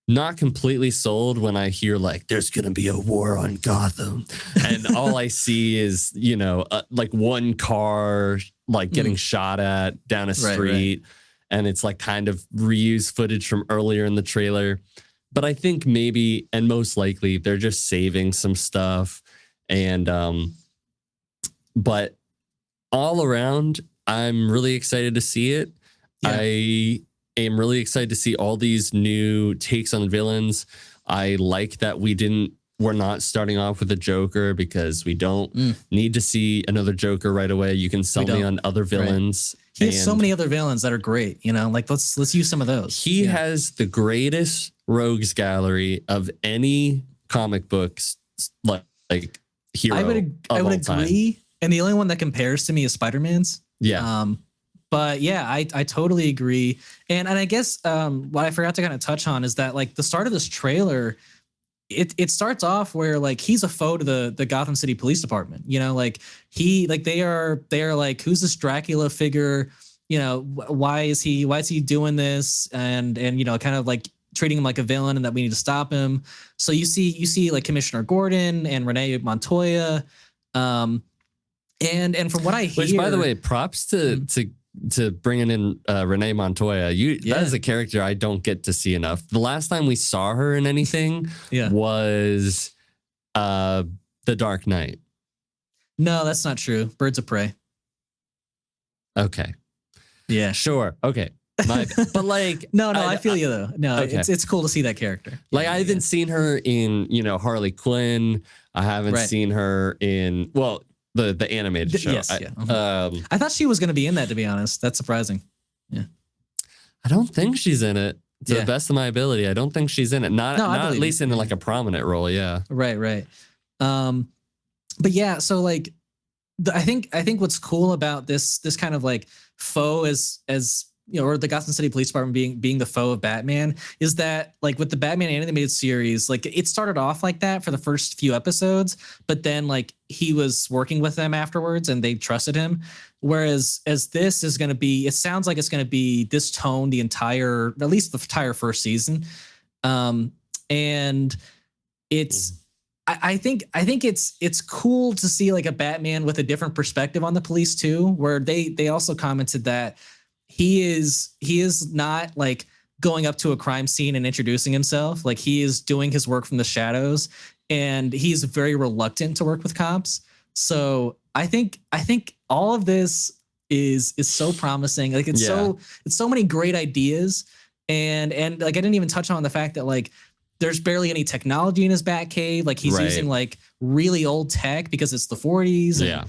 not completely sold when I hear like there's going to be a war on Gotham and all I see is, like one car like getting shot at down a street. And it's like kind of reused footage from earlier in the trailer. But I think maybe, and most likely, they're just saving some stuff. And, but all around, I'm really excited to see it. Yeah. I am really excited to see all these new takes on villains. I like that we're not starting off with a Joker because we don't need to see another Joker right away. You can sell me on other villains. Right. He has so many other villains that are great, you know, like let's use some of those. He has the greatest rogues gallery of any comic books like hero. I would agree. And the only one that compares to me is Spider-Man's. Yeah. But yeah, I totally agree. And I guess what I forgot to kind of touch on is that like the start of this trailer, it starts off where like he's a foe to the Gotham City Police Department. You know, like they are like, who's this Dracula figure? You know, why is he doing this? And you know, kind of like treating him like a villain and that we need to stop him. So you see like Commissioner Gordon and Renee Montoya. And from what I hear, which by the way, props to bringing in Renee Montoya. That is a character I don't get to see enough. The last time we saw her in anything was The Dark Knight. No, that's not true. Birds of Prey. Okay. Yeah. Sure. Okay. But like no, I feel you though. No, okay. It's cool to see that character. Like I haven't seen her in, you know, Harley Quinn. I haven't seen her in the animated show. Yes, I thought she was going to be in that, to be honest. That's surprising. Yeah. I don't think she's in it. To the best of my ability, I don't think she's in it. Not at least in like a prominent role. Yeah. Right. But yeah, so like, I think what's cool about this kind of like foe as you know, or the Gotham City Police Department being the foe of Batman is that like with the Batman animated series, like it started off like that for the first few episodes, but then like he was working with them afterwards and they trusted him. Whereas as this is going to be, it sounds like it's going to be this tone at least the entire first season. And it's, I think it's cool to see like a Batman with a different perspective on the police too, where they also commented that he is not like going up to a crime scene and introducing himself. Like he is doing his work from the shadows and he's very reluctant to work with cops. So I think all of this is so promising. Like it's so many great ideas. And like I didn't even touch on the fact that like there's barely any technology in his Batcave. Like he's using like really old tech because it's the 40s. Yeah.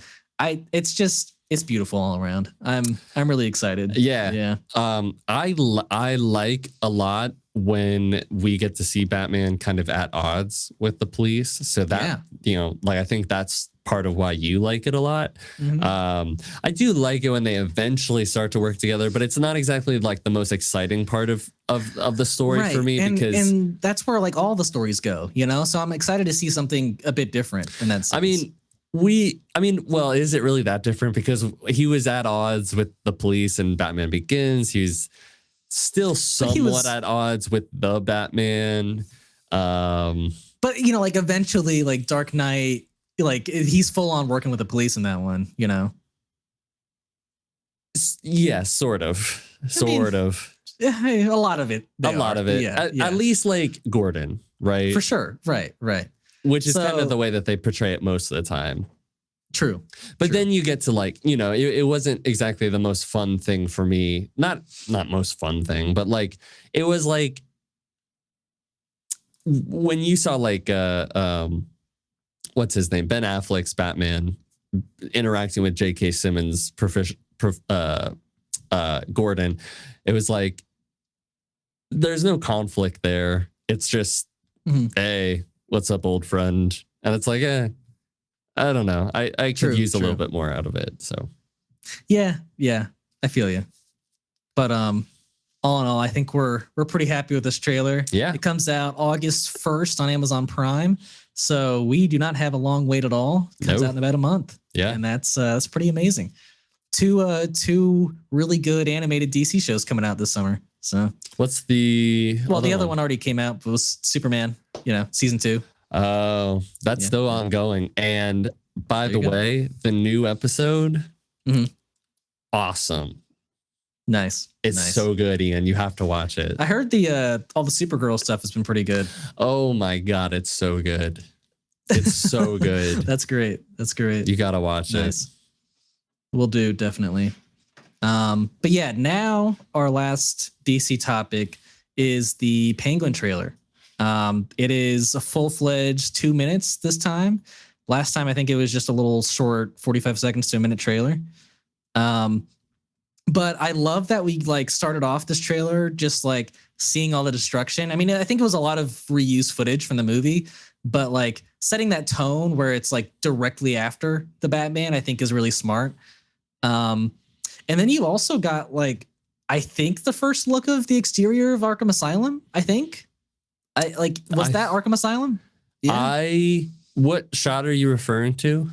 It's beautiful all around. I'm really excited. Yeah. I like a lot when we get to see Batman kind of at odds with the police. So that, you know, like I think that's part of why you like it a lot. Mm-hmm. I do like it when they eventually start to work together, but it's not exactly like the most exciting part of the story for me because that's where like all the stories go, you know? So I'm excited to see something a bit different in that sense. I mean, well, is it really that different? Because he was at odds with the police in Batman Begins. He's still somewhat at odds with the Batman. But, you know, like eventually, like Dark Knight, like he's full on working with the police in that one, you know? Yeah, sort of. A lot of it. Yeah. At least like Gordon, right? For sure. Right. Which is kind of the way that they portray it most of the time. True. But then you get to like, you know, it wasn't exactly the most fun thing for me. Not most fun thing, but like, it was like when you saw like, what's his name? Ben Affleck's Batman interacting with J.K. Simmons' Gordon. It was like, there's no conflict there. It's just, hey, what's up, old friend? And it's like, I don't know. I could use a little bit more out of it. So, yeah, I feel you. But all in all, I think we're pretty happy with this trailer. Yeah, it comes out August 1st on Amazon Prime, so we do not have a long wait at all. It comes out in about a month. Yeah, and that's pretty amazing. Two really good animated DC shows coming out this summer. So what's the other one already came out. It was Superman, you know, season 2. Oh, that's still ongoing. And by the way, the new episode awesome. Nice. It's nice. so good, Ian. You have to watch it. I heard all the Supergirl stuff has been pretty good. Oh my God, it's so good. It's so good. That's great. That's great. You got to watch it. We'll do, definitely. But yeah, now our last DC topic is the Penguin trailer. It is a full-fledged 2 minutes this time. Last time, I think it was just a little short 45 seconds to a minute trailer. But I love that we like started off this trailer just like seeing all the destruction. I mean, I think it was a lot of reused footage from the movie, but like setting that tone where it's like directly after the Batman, I think is really smart. And then you also got like, I think the first look of the exterior of Arkham Asylum. I think was that Arkham Asylum? Yeah. What shot are you referring to?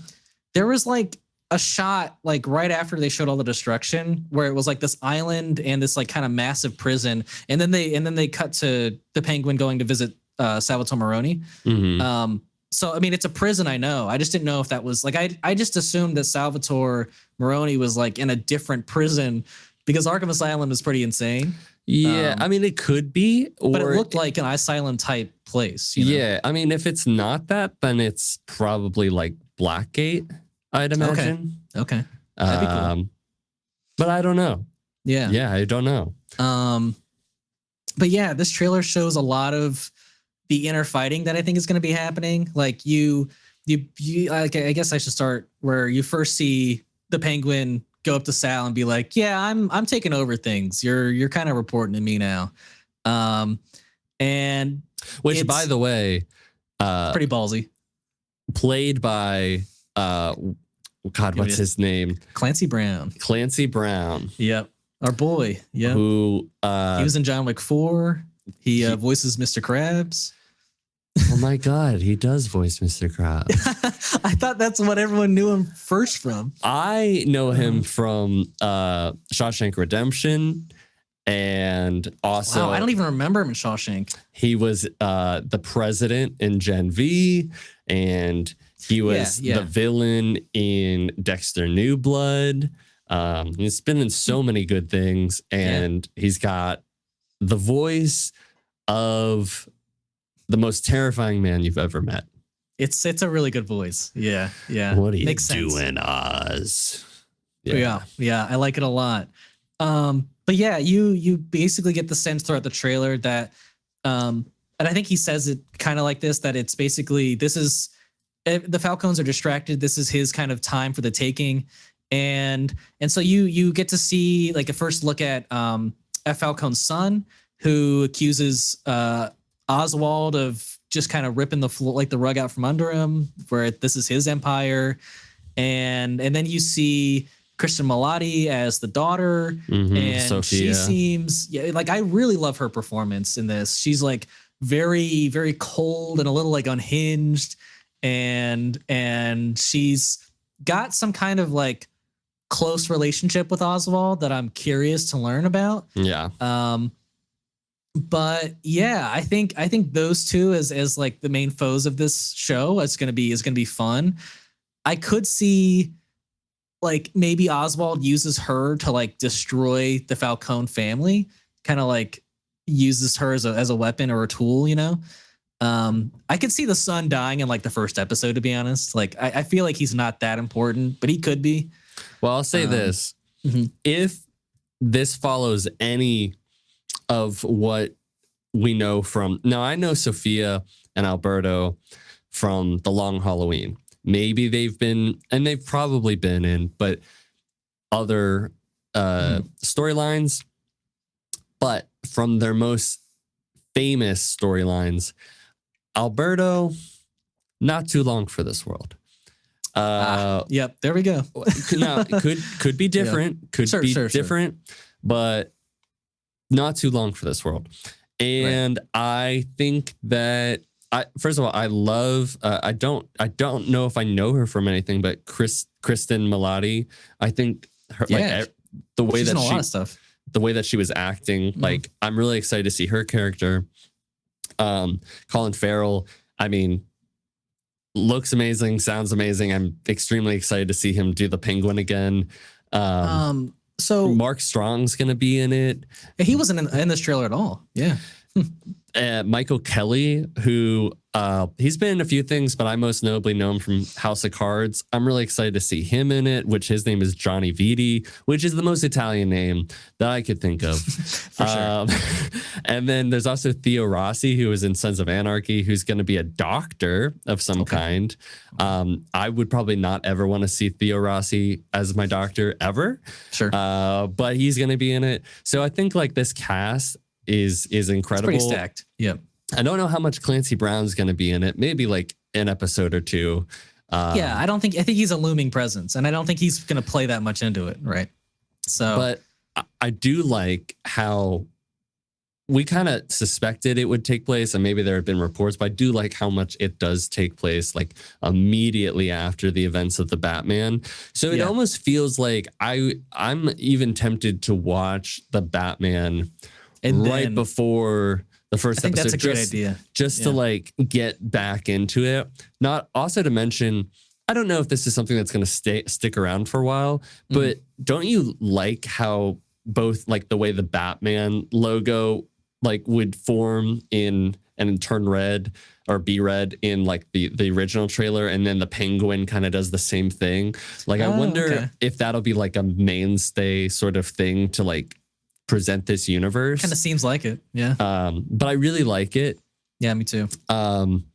There was like a shot like right after they showed all the destruction where it was like this island and this like kind of massive prison, and then they cut to the Penguin going to visit Salvatore Maroni. Mm-hmm. So I mean, it's a prison, I know. I just didn't know if that was like I just assumed that Salvatore Maroni was like in a different prison because Arkham Asylum is pretty insane. Yeah, I mean, it could be, but it looked like an asylum type place. You know? Yeah, I mean, if it's not that, then it's probably like Blackgate, I'd imagine. Okay. That'd be cool. But I don't know. Yeah, I don't know. But yeah, this trailer shows a lot of the inner fighting that I think is going to be happening. Like you, I guess I should start where you first see the Penguin go up to Sal and be like, "Yeah, I'm taking over things. You're kind of reporting to me now." And which, by the way, pretty ballsy. Played by what's his name? Clancy Brown. Clancy Brown. Yep, our boy. Yeah, who he was in John Wick 4. He voices Mr. Krabs. Oh my God, he does voice Mr. Krabs. I thought that's what everyone knew him first from. I know him from Shawshank Redemption, and also I don't even remember him in Shawshank. He was the president in Gen V, and he was the villain in Dexter New Blood. He's been in so many good things, and he's got the voice of the most terrifying man you've ever met. It's a really good voice. Yeah. What are you doing, Oz? Yeah, I like it a lot. But yeah, you basically get the sense throughout the trailer that, and I think he says it kind of like this, that it's basically, this is, the Falcons are distracted. This is his kind of time for the taking. And so you get to see like a first look at Falcon's son, who accuses Oswald of just kind of ripping the rug out from under him, where this is his empire. And then you see Kristen Milotti as the daughter, and Sophia. She seems like, I really love her performance in this. She's like very, very cold and a little like unhinged, and she's got some kind of like close relationship with Oswald that I'm curious to learn about. Yeah. But yeah, I think those two as like the main foes of this show is gonna be fun. I could see like maybe Oswald uses her to like destroy the Falcone family, kind of like uses her as a weapon or a tool, you know. I could see the son dying in like the first episode, to be honest. Like I feel like he's not that important, but he could be. Well, I'll say this. If this follows any of what we know from, now I know Sophia and Alberto from The Long Halloween. Maybe they've been, and they've probably been in, but other storylines. But from their most famous storylines, Alberto, not too long for this world. Yep, there we go. Now, could be different, different, but not too long for this world. And I think that first of all, I love. I don't know if I know her from anything, but Kristen Milotti. I think her the way she's that in a lot of stuff, the way that she was acting, like I'm really excited to see her character. Colin Farrell, I mean, looks amazing, sounds amazing. I'm extremely excited to see him do the Penguin again. So Mark Strong's gonna be in it. he wasn't in this trailer at all. Yeah. Michael Kelly, who he's been in a few things, but I most notably know him from House of Cards. I'm really excited to see him in it, which his name is Johnny Viti, which is the most Italian name that I could think of. For sure. And then there's also Theo Rossi, who is in Sons of Anarchy, who's going to be a doctor of some kind. I would probably not ever want to see Theo Rossi as my doctor ever. Sure. But he's going to be in it. So I think like this cast is incredible. It's pretty stacked. Yeah. I don't know how much Clancy Brown's going to be in it. Maybe like an episode or two. Yeah, I think he's a looming presence, and I don't think he's going to play that much into it, right? So, but I do like how we kind of suspected it would take place, and maybe there have been reports, but I do like how much it does take place like immediately after the events of the Batman. So it almost feels like I'm even tempted to watch the Batman right before the first episode. That's a great idea. Just to like get back into it. Not also to mention, I don't know if this is something that's going to stick around for a while, but don't you like how both like the way the Batman logo like would form in and turn red or be red in like the original trailer, and then the Penguin kind of does the same thing. Like I wonder if that'll be like a mainstay sort of thing to like present this universe. Kind of seems like it. Yeah. But I really like it. Yeah, me too. I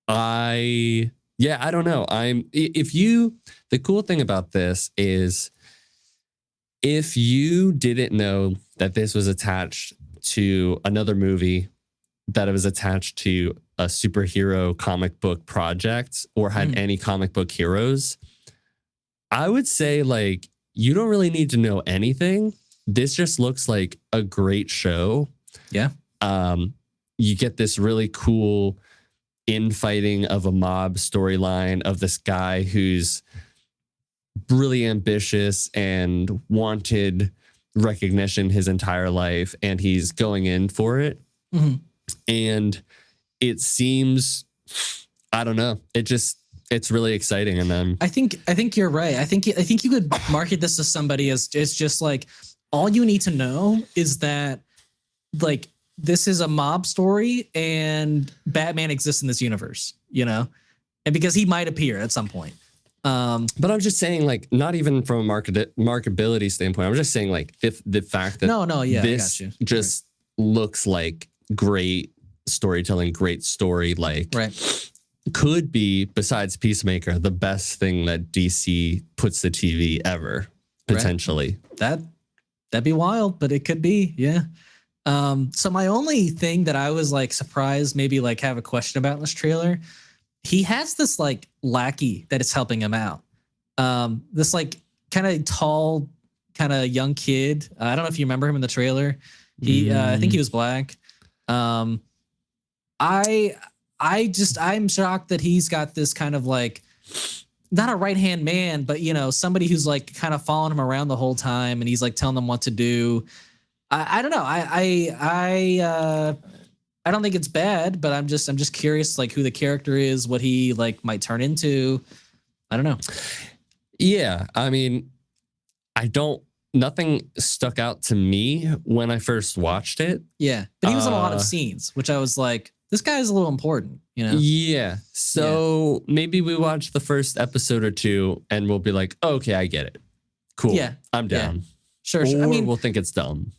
don't know. The cool thing about this is if you didn't know that this was attached to another movie, that it was attached to a superhero comic book project or had any comic book heroes, I would say like you don't really need to know anything. This just looks like a great show. Yeah. You get this really cool infighting of a mob storyline of this guy who's really ambitious and wanted recognition his entire life, and he's going in for it. And it seems, I don't know, it's really exciting. And then I think you're right. I think you could market this to somebody as it's just like, all you need to know is that like this is a mob story and Batman exists in this universe, you know, and because he might appear at some point. But I'm just saying, like, not even from a marketability standpoint. I'm just saying, like, the fact that this just looks like great storytelling, great story, like, could be, besides Peacemaker, the best thing that DC puts to TV ever, potentially. That'd be wild, but it could be, yeah. So my only thing that I was like surprised, maybe like have a question about in this trailer, he has this like lackey that is helping him out. This like kind of tall, kind of young kid. I don't know if you remember him in the trailer. I think he was black. I'm shocked that he's got this kind of like, not a right-hand man, but you know, somebody who's like kind of following him around the whole time, and he's like telling them what to do. I don't know. I don't think it's bad, but I'm just curious, like who the character is, what he like might turn into. I don't know. Yeah, I mean, nothing stuck out to me when I first watched it. Yeah, but he was in a lot of scenes, which I was like, this guy's a little important, you know? Yeah. So maybe we watch the first episode or two and we'll be like, oh, okay, I get it. Cool. Yeah. I'm down. Yeah. Sure. Or I mean, we'll think it's dumb.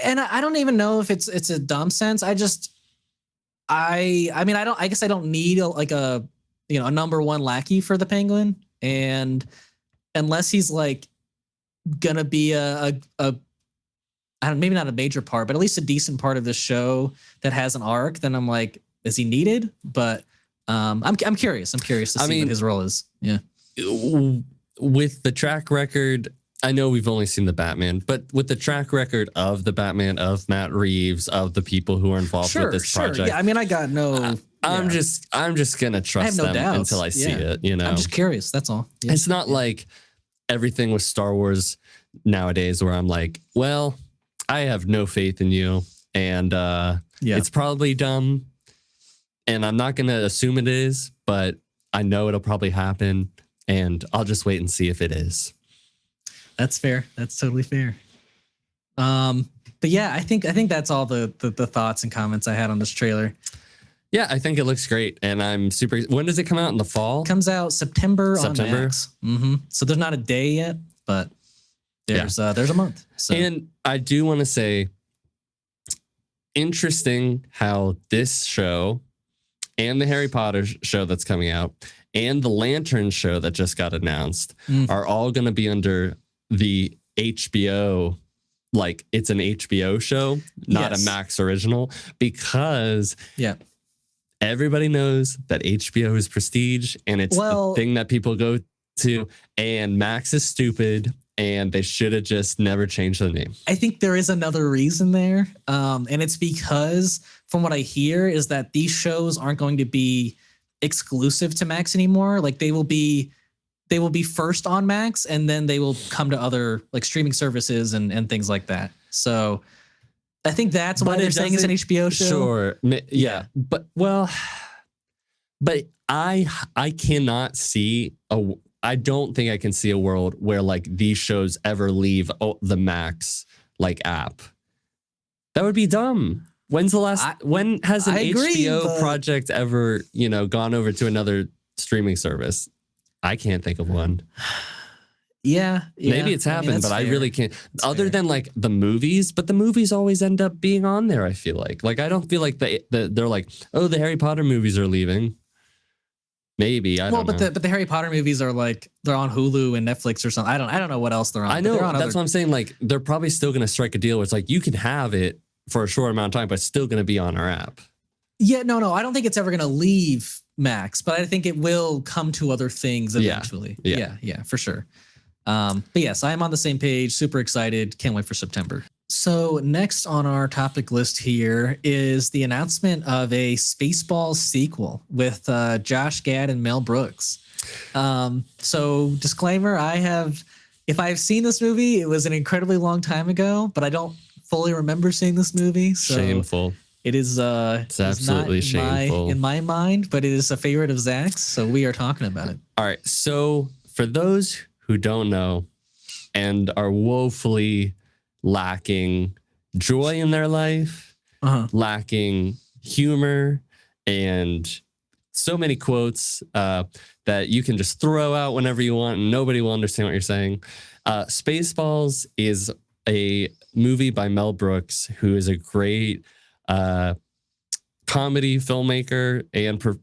And I don't even know if it's a dumb sense. I guess I don't need a number one lackey for the Penguin. And unless he's like gonna be maybe not a major part, but at least a decent part of the show that has an arc, then I'm like, is he needed? But I'm curious. I'm curious to see what his role is. Yeah. With the track record, I know we've only seen the Batman, but with the track record of the Batman, of Matt Reeves, of the people who are involved with this project. Yeah, I mean, I got no. I'm just gonna trust them until I see it. You know, I'm just curious. That's all. Yeah. It's not like everything with Star Wars nowadays, where I'm like, well, I have no faith in you, and it's probably dumb, and I'm not gonna assume it is, but I know it'll probably happen, and I'll just wait and see if it is. That's fair. That's totally fair. But yeah, I think that's all the thoughts and comments I had on this trailer. Yeah, I think it looks great, and I'm super. When does it come out in the fall? It comes out September on Max. So there's not a day yet, but there's a month. So. And I do want to say, interesting how this show and the Harry Potter show that's coming out and the Lantern show that just got announced are all going to be under the HBO. Like it's an HBO show, not a Max original, because everybody knows that HBO is prestige and it's the thing that people go to, and Max is stupid and they should have just never changed the name. I think there is another reason there. And it's because from what I hear is that these shows aren't going to be exclusive to Max anymore. Like they will be first on Max, and then they will come to other like streaming services and things like that. So I think that's why they're saying it's an HBO show. Sure. Yeah. But I cannot see I don't think I can see a world where like these shows ever leave the Max like app. That would be dumb. When has an HBO project ever, gone over to another streaming service? I can't think of one. Yeah. Maybe it's happened, but fair. I really can't. That's other than like the movies, but the movies always end up being on there, I feel like. Like, I don't feel like they're like, oh, the Harry Potter movies are leaving. Maybe. I don't know. But the Harry Potter movies are like, they're on Hulu and Netflix or something. I don't know what else they're on. I know. That's what I'm saying. Like, they're probably still going to strike a deal where it's like, you can have it for a short amount of time, but it's still going to be on our app. Yeah, no. I don't think it's ever going to leave Max, but I think it will come to other things eventually. Yeah, for sure. But yes, I am on the same page. Super excited. Can't wait for September. So next on our topic list here is the announcement of a Spaceballs sequel with Josh Gad and Mel Brooks. So disclaimer, if I've seen this movie, it was an incredibly long time ago, but I don't fully remember seeing this movie. So shameful. It is it's absolutely shameful in my mind, but it is a favorite of Zack's, so we are talking about it. All right. So for those who don't know and are woefully lacking joy in their life, lacking humor, and so many quotes that you can just throw out whenever you want and nobody will understand what you're saying. Spaceballs is a movie by Mel Brooks, who is a great comedy filmmaker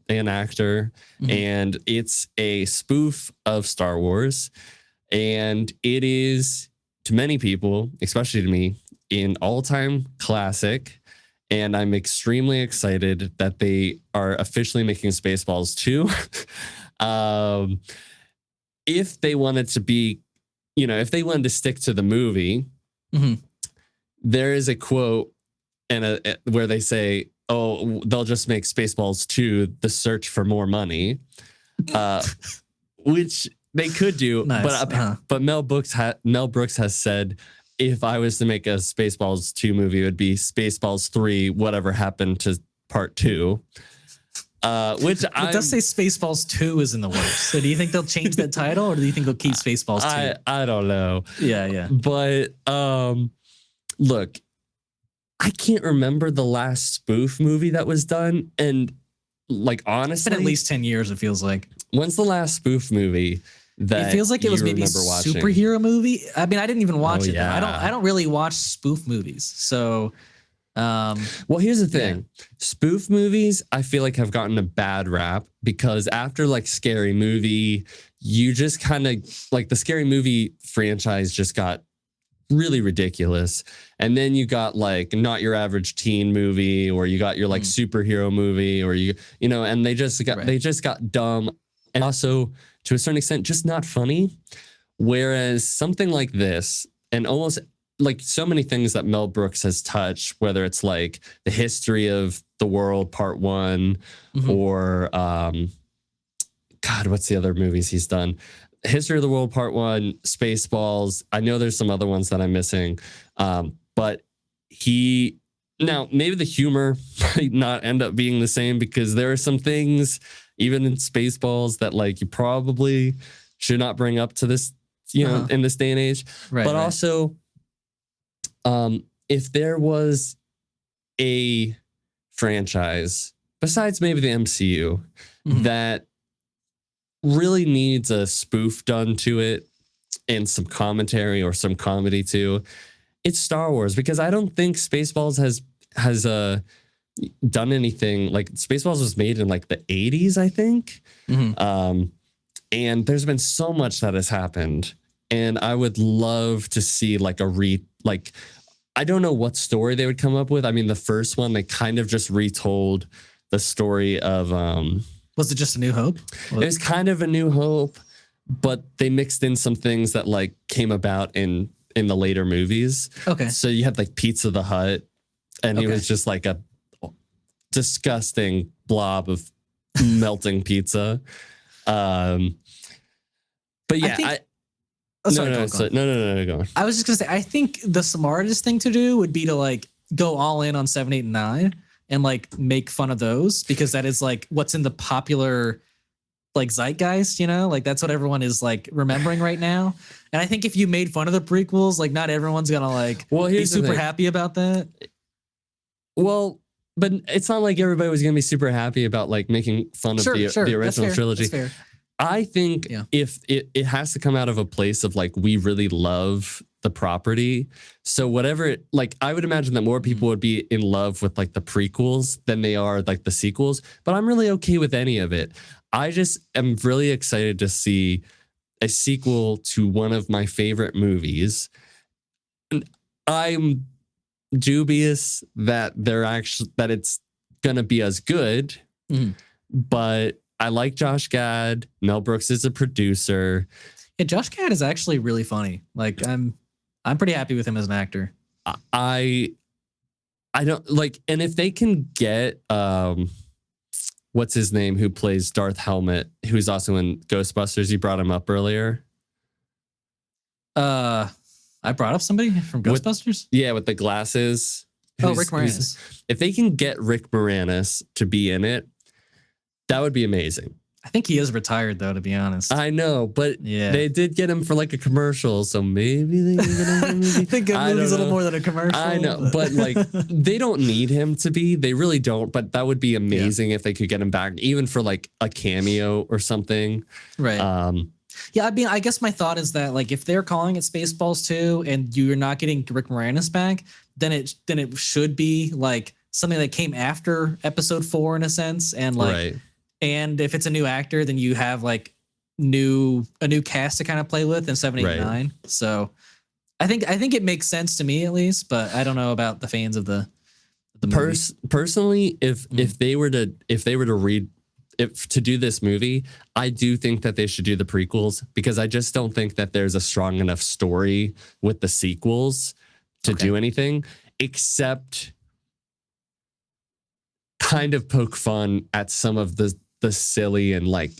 and actor, and it's a spoof of Star Wars, and it is, to many people, especially to me, an all-time classic, and I'm extremely excited that they are officially making Spaceballs 2. If they wanted to be, if they wanted to stick to the movie, there is a quote where they say, oh, they'll just make Spaceballs 2 the search for more money, which they could do. Nice. But Mel Brooks has said, if I was to make a Spaceballs 2 movie, it would be Spaceballs 3, whatever happened to part 2. Which it does say Spaceballs 2 is in the works. So do you think they'll change that title, or do you think they'll keep Spaceballs 2? I don't know. Yeah. But look, I can't remember the last spoof movie that was done. And like, honestly, it's been at least 10 years, it feels like. When's the last spoof movie that it feels like it was maybe a superhero movie? I mean, I didn't even watch it. Yeah. I don't really watch spoof movies. So well, here's the thing. Spoof movies, I feel like, have gotten a bad rap because after like Scary Movie, you just kind of like the Scary Movie franchise just got really ridiculous. And then you got like Not Your Average Teen movie, or you got your like superhero movie, or and they just got dumb, and also to a certain extent just not funny. Whereas something like this, and almost like so many things that Mel Brooks has touched, whether it's like the history of the world part 1, or God, what's the other movies he's done? History of the World Part 1, Spaceballs. I know there's some other ones that I'm missing. But now maybe the humor might not end up being the same, because there are some things, even in Spaceballs, that like you probably should not bring up to this you know, in this day and age. Right, But right. also, if there was a franchise besides maybe the MCU that really needs a spoof done to it and some commentary or some comedy too, it's Star Wars, because I don't think Spaceballs has done anything. Like, Spaceballs was made in like the 80s, I think. And there's been so much that has happened, and I would love to see like I don't know what story they would come up with. I mean, the first one, they kind of just retold the story of Was it just A New Hope? it was kind of A New Hope, but they mixed in some things that like came about in the later movies. Okay. So you had like Pizza the Hut, and he was just like a disgusting blob of melting pizza. But yeah, no, go on. I was just gonna say, I think the smartest thing to do would be to like go all in on 7, 8, and 9 and like make fun of those, because that is like what's in the popular like zeitgeist, you know, like that's what everyone is like remembering right now. And I think if you made fun of the prequels, like not everyone's gonna like be super happy about that. Well, but it's not like everybody was gonna be super happy about like making fun of the original trilogy. That's fair. I think if it has to come out of a place of like, we really love the property. So whatever like, I would imagine that more people would be in love with like the prequels than they are like the sequels, but I'm really okay with any of it. I just am really excited to see a sequel to one of my favorite movies. And I'm dubious that that it's gonna be as good, but I like Josh Gad. Mel Brooks is a producer. Yeah, Josh Gad is actually really funny. Like I'm pretty happy with him as an actor. I don't like, and if they can get what's his name, who plays Darth Helmet, who's also in Ghostbusters. You brought him up earlier. I brought up somebody from Ghostbusters? With the glasses. Rick Moranis. If they can get Rick Moranis to be in it, that would be amazing. I think he is retired, though, to be honest. I know, but they did get him for like a commercial, so maybe they can get him in a movie. I think a movie's a little more than a commercial. I know, but like they don't need him to be. They really don't, but that would be amazing if they could get him back, even for like a cameo or something. Right. Yeah, I mean, I guess my thought is that like if they're calling it Spaceballs 2 and you're not getting Rick Moranis back, then it should be like something that came after episode 4 in a sense, and like and if it's a new actor, then you have like a new cast to kind of play with in 7, 8, 9. So I think it makes sense to me at least, but I don't know about the fans of the movie. Personally, if they were to do this movie, I do think that they should do the prequels, because I just don't think that there's a strong enough story with the sequels to do anything except kind of poke fun at some of the silly and like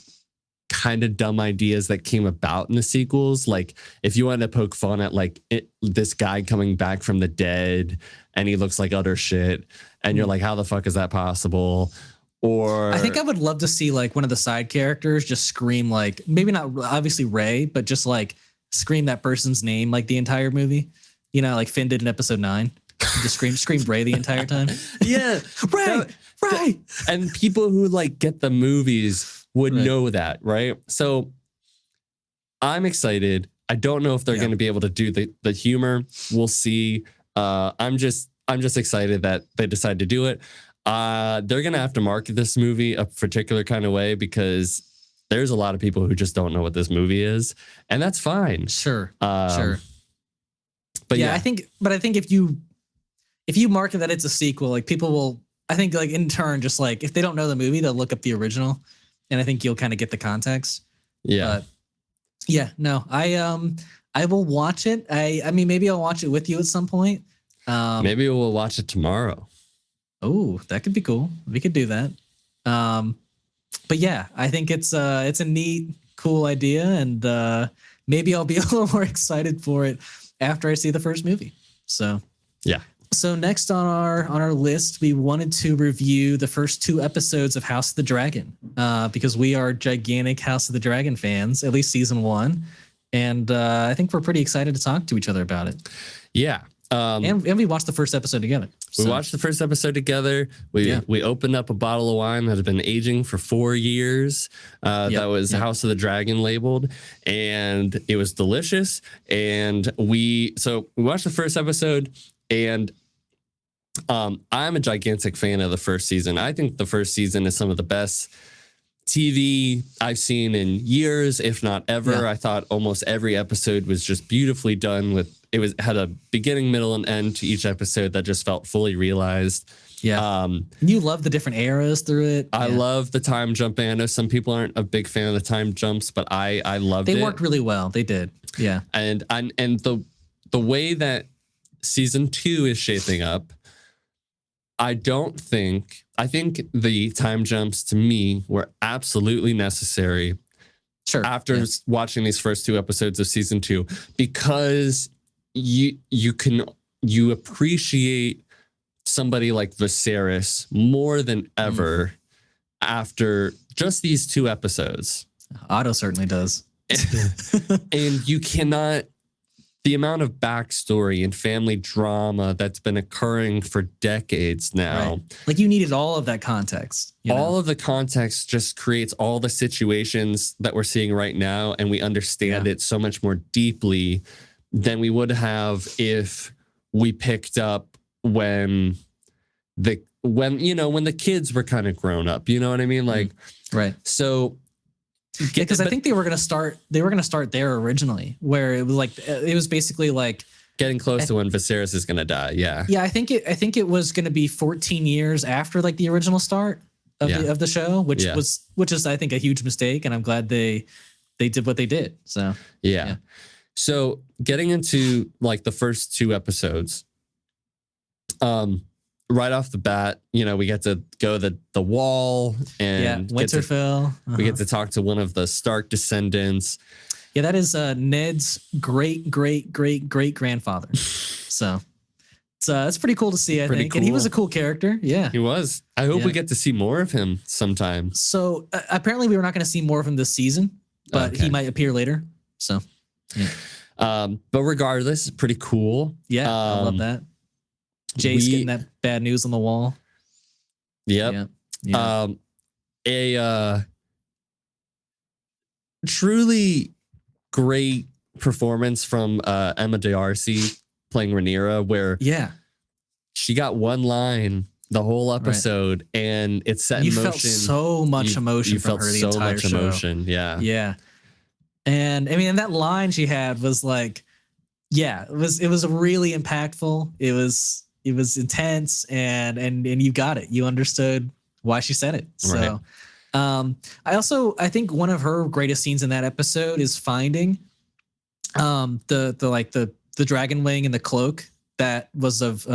kind of dumb ideas that came about in the sequels. Like if you want to poke fun at like this guy coming back from the dead and he looks like utter shit, and you're like, how the fuck is that possible? Or I think I would love to see like one of the side characters just scream, like maybe not obviously Ray, but just like scream that person's name like the entire movie. You know, like Finn did in episode 9. Just scream Ray the entire time. Yeah. Ray. And people who like get the movies would know that, right? So I'm excited. I don't know if they're going to be able to do the humor. We'll see. I'm just excited that they decided to do it. They're going to have to market this movie a particular kind of way, because there's a lot of people who just don't know what this movie is, and that's fine. Sure. But I think if you market that it's a sequel, like people will, I think like in turn, just like if they don't know the movie, they'll look up the original, and I think you'll kind of get the context. Yeah. No, I will watch it. I mean, maybe I'll watch it with you at some point. Maybe we'll watch it tomorrow. Oh, that could be cool. We could do that. But yeah, I think it's a neat, cool idea, and maybe I'll be a little more excited for it after I see the first movie. So yeah. So next on our list, we wanted to review the first 2 episodes of House of the Dragon, because we are gigantic House of the Dragon fans, at least season 1. And I think we're pretty excited to talk to each other about it. Yeah. And we watched the first episode together. We watched the first episode together. We opened up a bottle of wine that had been aging for 4 years. That was House of the Dragon labeled, and it was delicious. And we watched the first episode, and I'm a gigantic fan of the first season. I think the first season is some of the best TV I've seen in years, if not ever. Yeah. I thought almost every episode was just beautifully done had a beginning, middle, and end to each episode that just felt fully realized. Yeah. You love the different eras through it. I love the time jumping. I know some people aren't a big fan of the time jumps, but I loved it. They worked really well. They did. Yeah. And the way that season 2 is shaping up, I think the time jumps to me were absolutely necessary. Sure. After watching these first 2 episodes of season 2, because you appreciate somebody like Viserys more than ever after just these 2 episodes. Otto certainly does. And you cannot, the amount of backstory and family drama that's been occurring for decades now. Right. Like you needed all of that context. All of the context just creates all the situations that we're seeing right now, and we understand it so much more deeply than we would have if we picked up when the kids were kind of grown up. You know what I mean? Like, right. So because I think they were going to start there originally, where it was basically like getting close to when Viserys is going to die. Yeah. Yeah. I think it was going to be 14 years after like the original start of the show, which is, I think, a huge mistake. And I'm glad they did what they did. So, yeah. So getting into like the first 2 episodes, right off the bat, we get to go the wall and Winterfell. We get to talk to one of the Stark descendants. Yeah, that is Ned's great grandfather. So it's pretty cool to see, I think. Cool. And he was a cool character. Yeah, he was. I hope we get to see more of him sometime. So apparently we were not going to see more of him this season, but he might appear later. So, yeah. But regardless, it's pretty cool. Yeah, I love that. Jace getting that bad news on the wall. Yep. Yeah. A truly great performance from Emma D'Arcy playing Rhaenyra, where she got one line the whole episode, and it set in motion. You felt so much emotion from her the entire show. Emotion. Yeah. And I mean, that line she had was like, it was really impactful. It was intense, and you got it. You understood why she said it. So, I think one of her greatest scenes in that episode is finding the dragon wing and the cloak that was of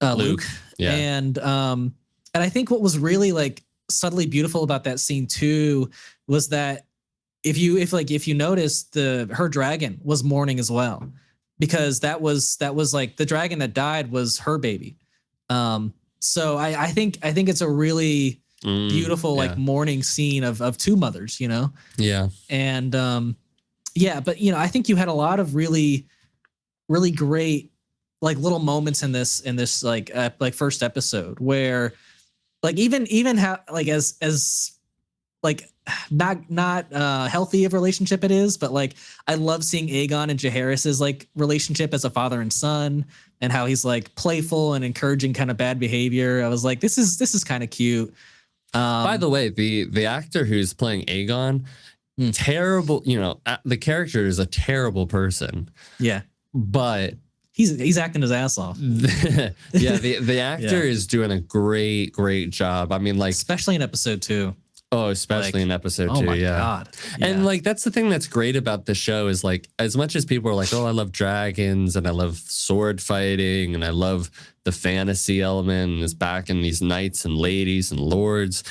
Luke. Yeah. And I think what was really like subtly beautiful about that scene too was that if you notice, her dragon was mourning as well, because that was like the dragon that died was her baby. So I think it's a really beautiful like mourning scene of 2 mothers, Yeah. And but I think you had a lot of really, really great like little moments in this like first episode where like even how like as like not healthy of relationship it is, but like I love seeing Aegon and Jaehaerys's like relationship as a father and son, and how he's like playful and encouraging kind of bad behavior. I was like, this is kind of cute. By the way, the actor who's playing Aegon, terrible. The character is a terrible person. Yeah, but he's acting his ass off. The actor is doing a great job. I mean, like especially in episode 2. Oh, especially in episode 2. Oh my God. Yeah. And like, that's the thing that's great about the show is like, as much as people are like, oh, I love dragons and I love sword fighting and I love the fantasy element and it's back in these knights and ladies and lords,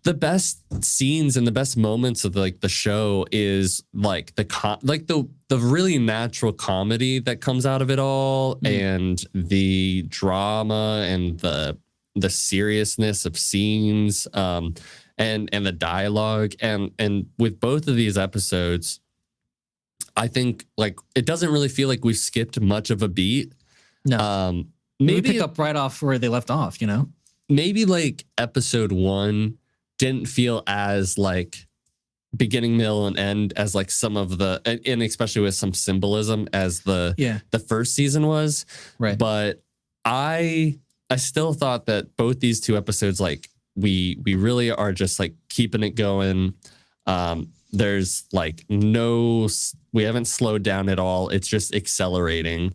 the best scenes and the best moments of like the show is like the really natural comedy that comes out of it all, and the drama and the seriousness of scenes. and the dialogue, and with both of these episodes, I think like it doesn't really feel like we've skipped much of a beat. No, Maybe we pick up right off where they left off, you know? Maybe like episode 1 didn't feel as like beginning, middle, and end as like some of the, and especially with some symbolism as the first season was. Right. But I still thought that both these 2 episodes, like we really are just like keeping it going. There's like we haven't slowed down at all. It's just accelerating.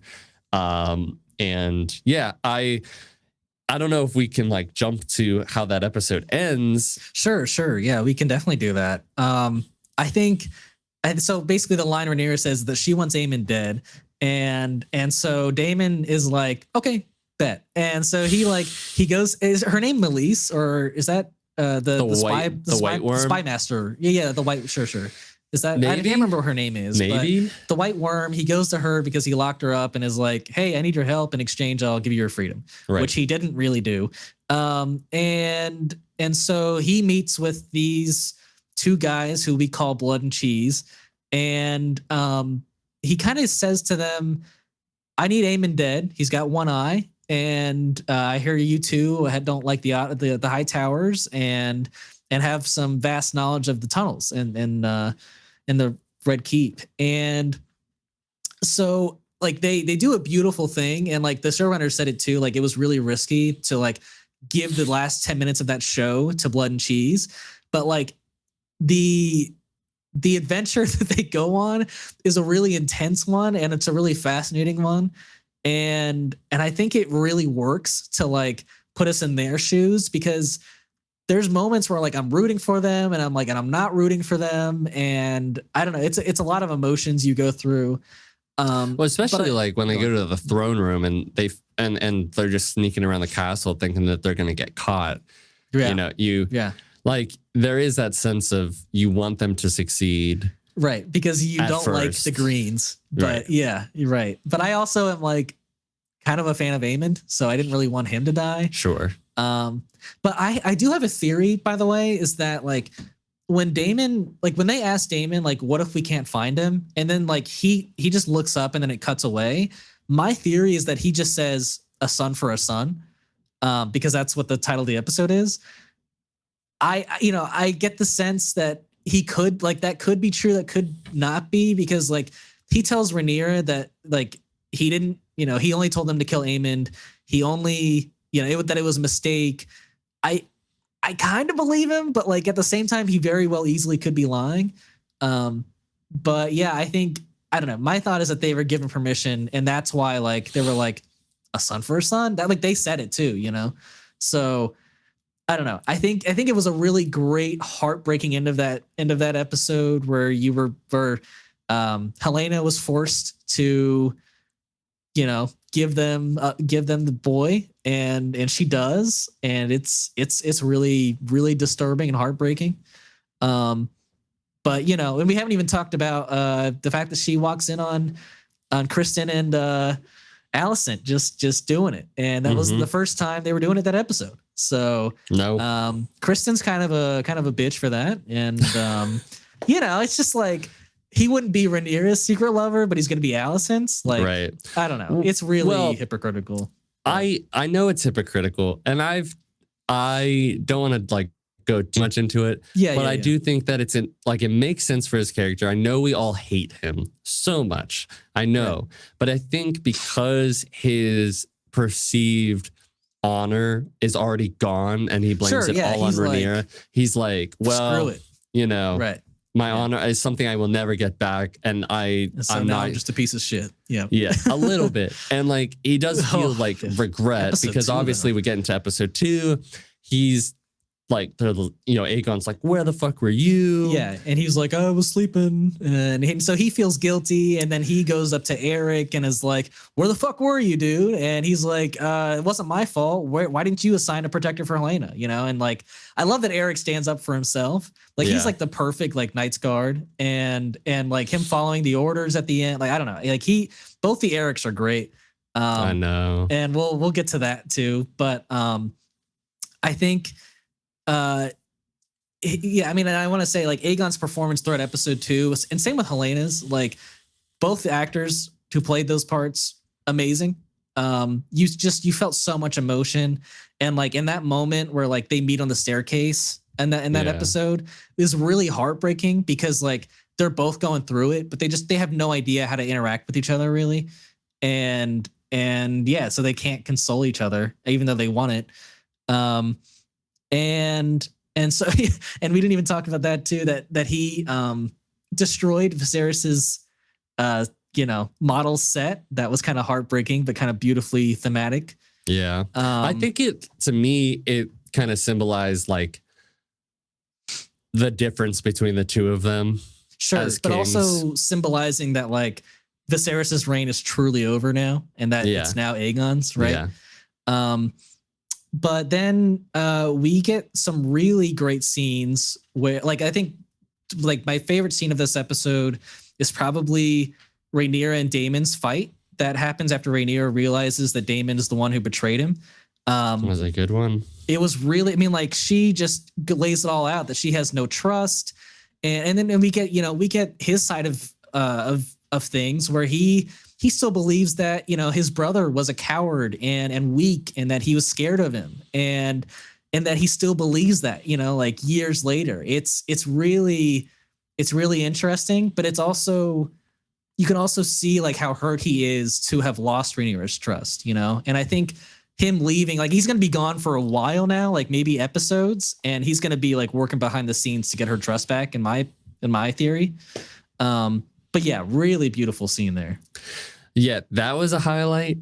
And yeah, I don't know if we can like jump to how that episode ends. Sure. Yeah, we can definitely do that. I think so. Basically, the line Rhaenyra says that she wants Aemon dead, and so Daemon is like, okay, bet. And so he goes. Is her name Melise, or is that the white worm? Spy master? Yeah, the white. Sure. Is that, maybe? I can't remember what her name is. Maybe but the white worm. He goes to her because he locked her up and is like, "Hey, I need your help. In exchange, I'll give you your freedom," which he didn't really do. And so he meets with these 2 guys who we call Blood and Cheese, and he kind of says to them, "I need Aemon dead. He's got one eye, and I hear you 2 don't like the high towers and have some vast knowledge of the tunnels and the Red Keep." And so like they do a beautiful thing, and like the showrunner said it too, like it was really risky to like give the last 10 minutes of that show to Blood and Cheese, but like the adventure that they go on is a really intense one, and it's a really fascinating one, and I think it really works to like put us in their shoes, because there's moments where like I'm rooting for them and I'm not rooting for them, and I don't know, it's a lot of emotions you go through. Well, especially like when they go to the throne room and they're just sneaking around the castle thinking that they're going to get caught. Yeah. You know, like there is that sense of you want them to succeed. Right. Because you don't first. like the Greens. But yeah, you're right. But I also am like kind of a fan of Aemon, so I didn't really want him to die. Sure. But I do have a theory, by the way, is that like when Daemon, like when they ask Daemon, like, what if we can't find him? And then like he just looks up and then it cuts away. My theory is that he just says a son for a son, because that's what the title of the episode is. I get the sense that he could, like, that could be true, that could not be, because like he tells Rhaenyra that like he didn't, he only told them to kill Aemon. He only, that it was a mistake. I kind of believe him, but like at the same time, he very well easily could be lying. But yeah, I don't know. My thought is that they were given permission, and that's why like they were like a son for a son. That like they said it too, So I don't know. I think it was a really great, heartbreaking end of that episode where Helena was forced to, give them the boy, and she does, and it's really, really disturbing and heartbreaking. But and we haven't even talked about the fact that she walks in on Kristen and Alicent just doing it, and that was the first time they were doing it that episode. So no, Kristen's kind of a bitch for that, and it's just like he wouldn't be Rhaenyra's secret lover, but he's going to be Alicent's. Like, right. I don't know. It's really hypocritical. I know it's hypocritical, and I don't want to like go too much into it. But I do think that it makes sense for his character. I know we all hate him so much. I know, but I think because his perceived honor is already gone and he blames it all on Rhaenyra, he's like, well, screw it. Right. My honor is something I will never get back, and I'm not just a piece of shit. Yeah, a little bit, and like he does feel like regret because obviously we get into episode 2, he's like, Aegon's like, where the fuck were you? Yeah, and he's like, I was sleeping, and so he feels guilty, and then he goes up to Eric and is like, where the fuck were you, dude? And he's like, it wasn't my fault. Why didn't you assign a protector for Helena? And like, I love that Eric stands up for himself. Like he's like the perfect like Knight's Guard, and like him following the orders at the end. Like I don't know, like both the Erics are great. I know, and we'll get to that too, but I think. yeah, I mean, and I want to say like Aegon's performance throughout episode 2, and same with Helena's, like both the actors who played those parts, amazing. You felt so much emotion, and like in that moment where like they meet on the staircase, and that in that episode is really heartbreaking because like they're both going through it, but they have no idea how to interact with each other really, and yeah, so they can't console each other even though they want it. And so and we didn't even talk about that too, that he destroyed Viserys's model set. That was kind of heartbreaking but kind of beautifully thematic. Yeah. I think to me it kind of symbolized like the difference between the two of them. Sure, but also symbolizing that like Viserys's reign is truly over now, and that it's now Aegon's, right? Yeah. But then we get some really great scenes where, like, I think, like, my favorite scene of this episode is probably Rhaenyra and Daemon's fight that happens after Rhaenyra realizes that Daemon is the one who betrayed him. Was a good one. It was really, I mean, like, she just lays it all out that she has no trust, and then we get his side of things where he still believes that his brother was a coward and weak, and that he was scared of him, and that he still believes that like years later. It's really interesting, but it's also, you can also see like how hurt he is to have lost Rhaenyra's trust, and I think him leaving, like, he's going to be gone for a while now, like maybe episodes, and he's going to be like working behind the scenes to get her trust back in my theory. But yeah, really beautiful scene there. Yeah, that was a highlight,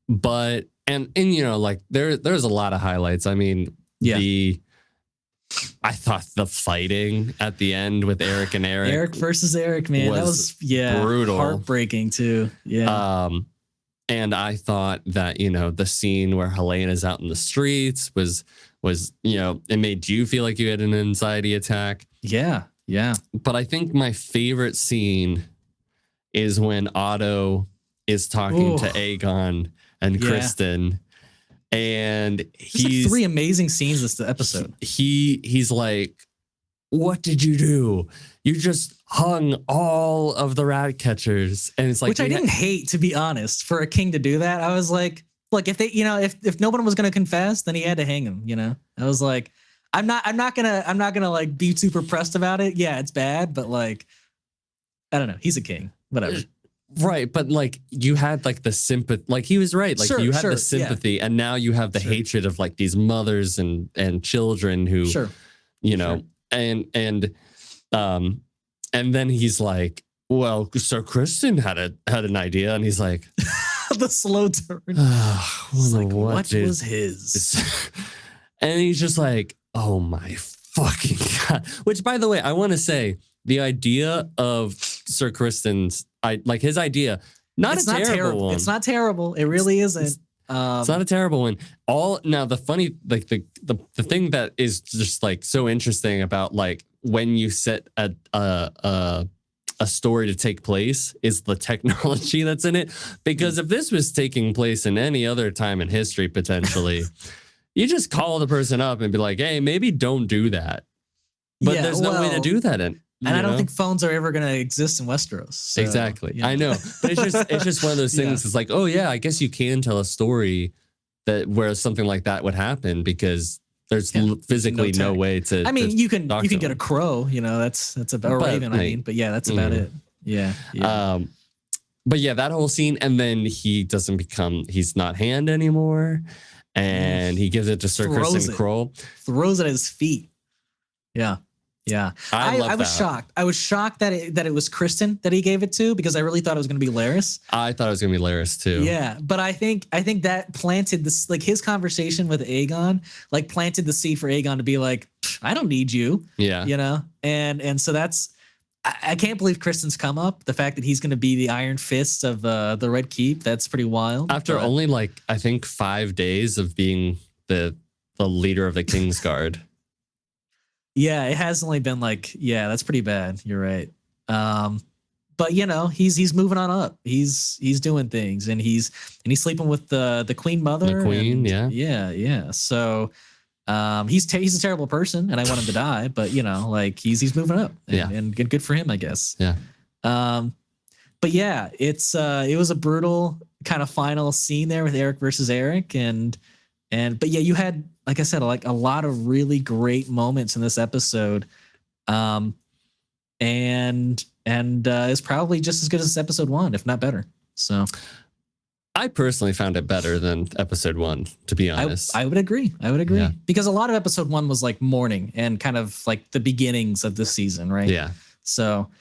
but and like there's a lot of highlights. I mean, I thought the fighting at the end with Eric and Eric versus Eric, man, that was brutal, heartbreaking too. Yeah. And I thought that the scene where Helena's out in the streets was it made you feel like you had an anxiety attack. Yeah. But I think my favorite scene is when Otto is talking to Aegon and Kristen, and he's like 3 amazing scenes this episode. He's like, "What did you do? You just hung all of the rat catchers," and it's like, which I didn't hate, to be honest, for a king to do that. I was like, look, if they, if no one was going to confess, then he had to hang him. I was like, I'm not gonna like be super pressed about it. Yeah, it's bad, but like, I don't know. He's a king. Whatever. Right, but like you had like the sympathy, like he was right, like you had the sympathy, and now you have the hatred of like these mothers and children who, and then he's like, well, Sir Kristen had an idea, and he's like, the slow turn. What was his? And he's just like, oh my fucking God. Which, by the way, I want to say the idea of Sir Kristen's, his idea, it's not a terrible one. It's not terrible. It really isn't. It's not a terrible one. Now the funny, like the thing that is just like so interesting about like when you set a story to take place is the technology that's in it. Because if this was taking place in any other time in history, potentially, you just call the person up and be like, hey, maybe don't do that. But there's no way to do that. And I don't think phones are ever going to exist in Westeros. So, exactly. I know. But it's just one of those things. It's like, oh yeah, I guess you can tell a story where something like that would happen because there's physically no way to. I mean, you can get a crow, that's about a raven. But yeah, that's about it. Yeah. But yeah, that whole scene, and then he's not hand anymore. And he gives it to Sir Kristen Kroll. Throws it at his feet. Yeah. I was shocked. I was shocked that it was Kristen that he gave it to, because I really thought it was going to be Larys. I thought it was going to be Larys too. Yeah, but I think that planted this, like his conversation with Aegon, like planted the seed for Aegon to be like, I don't need you. Yeah. And so that's, I can't believe Kristen's come up. The fact that he's going to be the Iron Fist of the Red Keep, that's pretty wild. After only like, I think 5 days of being the leader of the Kingsguard. Yeah, it has only been like, that's pretty bad. You're right. But he's moving on up. He's doing things, and he's sleeping with the Queen Mother. The Queen, yeah. So He's a terrible person, and I want him to die. But like he's moving up, and good for him, I guess. Yeah. But yeah, it was a brutal kind of final scene there with Eric versus Eric, but yeah, you had, like I said, like a lot of really great moments in this episode, and it's probably just as good as episode 1, if not better. So. I personally found it better than episode 1, to be honest. I would agree. Yeah. Because a lot of episode 1 was like morning and kind of like the beginnings of the season, right? Yeah. So,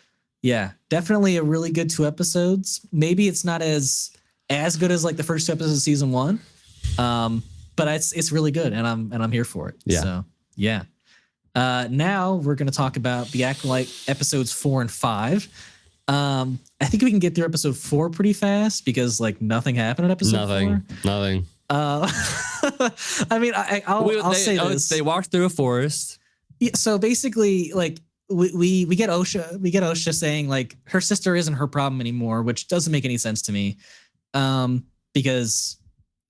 yeah, definitely a really good 2 episodes. Maybe it's not as good as like the first 2 episodes of season 1, but it's really good, and I'm here for it. Yeah. So, yeah. Now we're going to talk about the Acolyte episodes 4 and 5. I think we can get through episode 4 pretty fast because like nothing happened in episode 4. Nothing. I mean, I'll say this. They walked through a forest. Yeah, so basically, like we get OSHA saying like her sister isn't her problem anymore, which doesn't make any sense to me. Because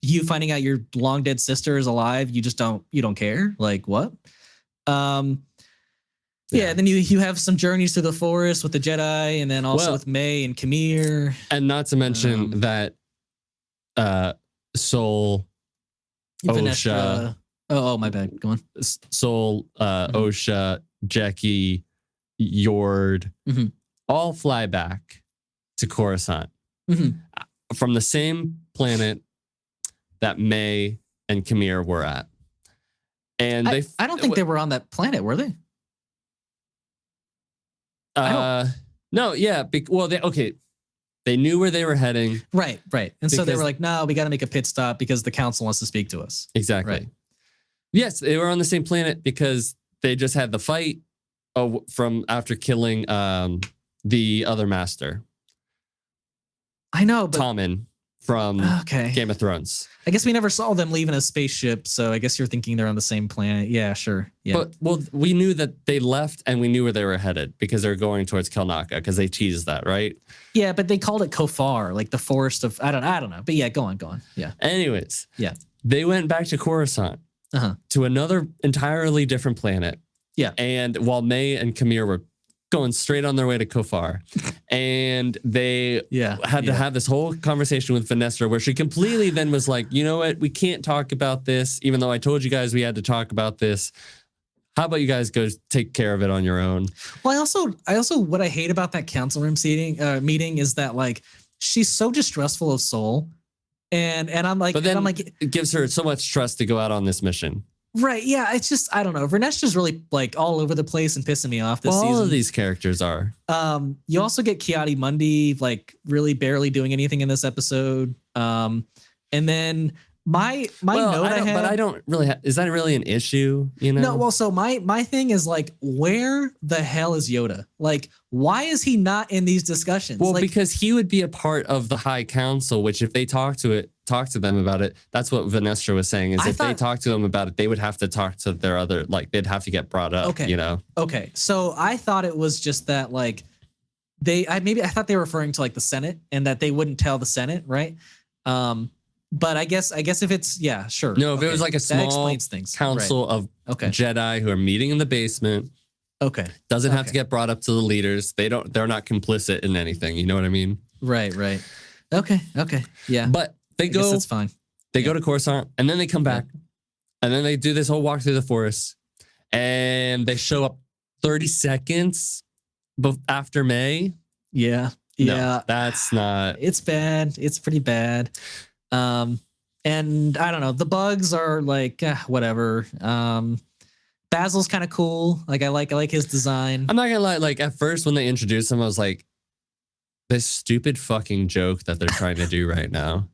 you finding out your long dead sister is alive, you don't care. Like what? Yeah, then you have some journeys through the forest with the Jedi, and then also with May and Kamir. And not to mention that Soul, OSHA. Oh, my bad. Go on. Soul, OSHA, Jackie, Yord, all fly back to Coruscant from the same planet that May and Kamir were at. And I don't think they were on that planet, were they? No, yeah. They knew where they were heading. Right. And so they were like, no, we got to make a pit stop because the council wants to speak to us. Exactly. Right. Yes, they were on the same planet because they just had the fight from after killing the other master. I know, but Tommen from Game of Thrones. I guess we never saw them leaving a spaceship, so I guess you're thinking they're on the same planet. Yeah, sure. Yeah. But we knew that they left and we knew where they were headed because they're going towards Kelnaka because they teased that, right? Yeah, but they called it Kofar, like the forest of I don't know. But yeah, go on. Yeah. Anyways, yeah. They went back to Coruscant to another entirely different planet. Yeah. And while May and Kamir were going straight on their way to Kofar, and they had to have this whole conversation with Vanessa where she completely then was like, you know what, we can't talk about this, even though I told you guys we had to talk about this. How about you guys go take care of it on your own? Well, I also what I hate about that council room meeting is that like she's so distrustful of Soul, and I'm like, but then it gives her so much trust to go out on this mission. Right, yeah, it's just, I don't know. Vernesh's really like all over the place and pissing me off this season. All of these characters are. You also get Kiadi Mundi like really barely doing anything in this episode. And then my note but I don't really. Is that really an issue? You know? No. Well, so my thing is like, where the hell is Yoda? Like, why is he not in these discussions? Well, like, because he would be a part of the High Council, which if they talk to them about it, that's what Vanessa was saying. Is they talk to them about it, they would have to talk to their other, like they'd have to get brought up. Okay. You know. Okay. So I thought it was just that like I thought they were referring to like the Senate and that they wouldn't tell the Senate, right? But I guess if it's sure. No, if it was like a small council of Jedi who are meeting in the basement. Okay. Doesn't have to get brought up to the leaders. They're not complicit in anything. You know what I mean? Right. Okay. Yeah. But they go. That's fine. They go to Coruscant and then they come back and then they do this whole walk through the forest and they show up 30 seconds after May. Yeah. No, that's not. It's bad. It's pretty bad. And I don't know. The bugs are like whatever. Basil's kind of cool. Like I like his design. I'm not gonna lie. Like at first when they introduced him, I was like, this stupid fucking joke that they're trying to do right now.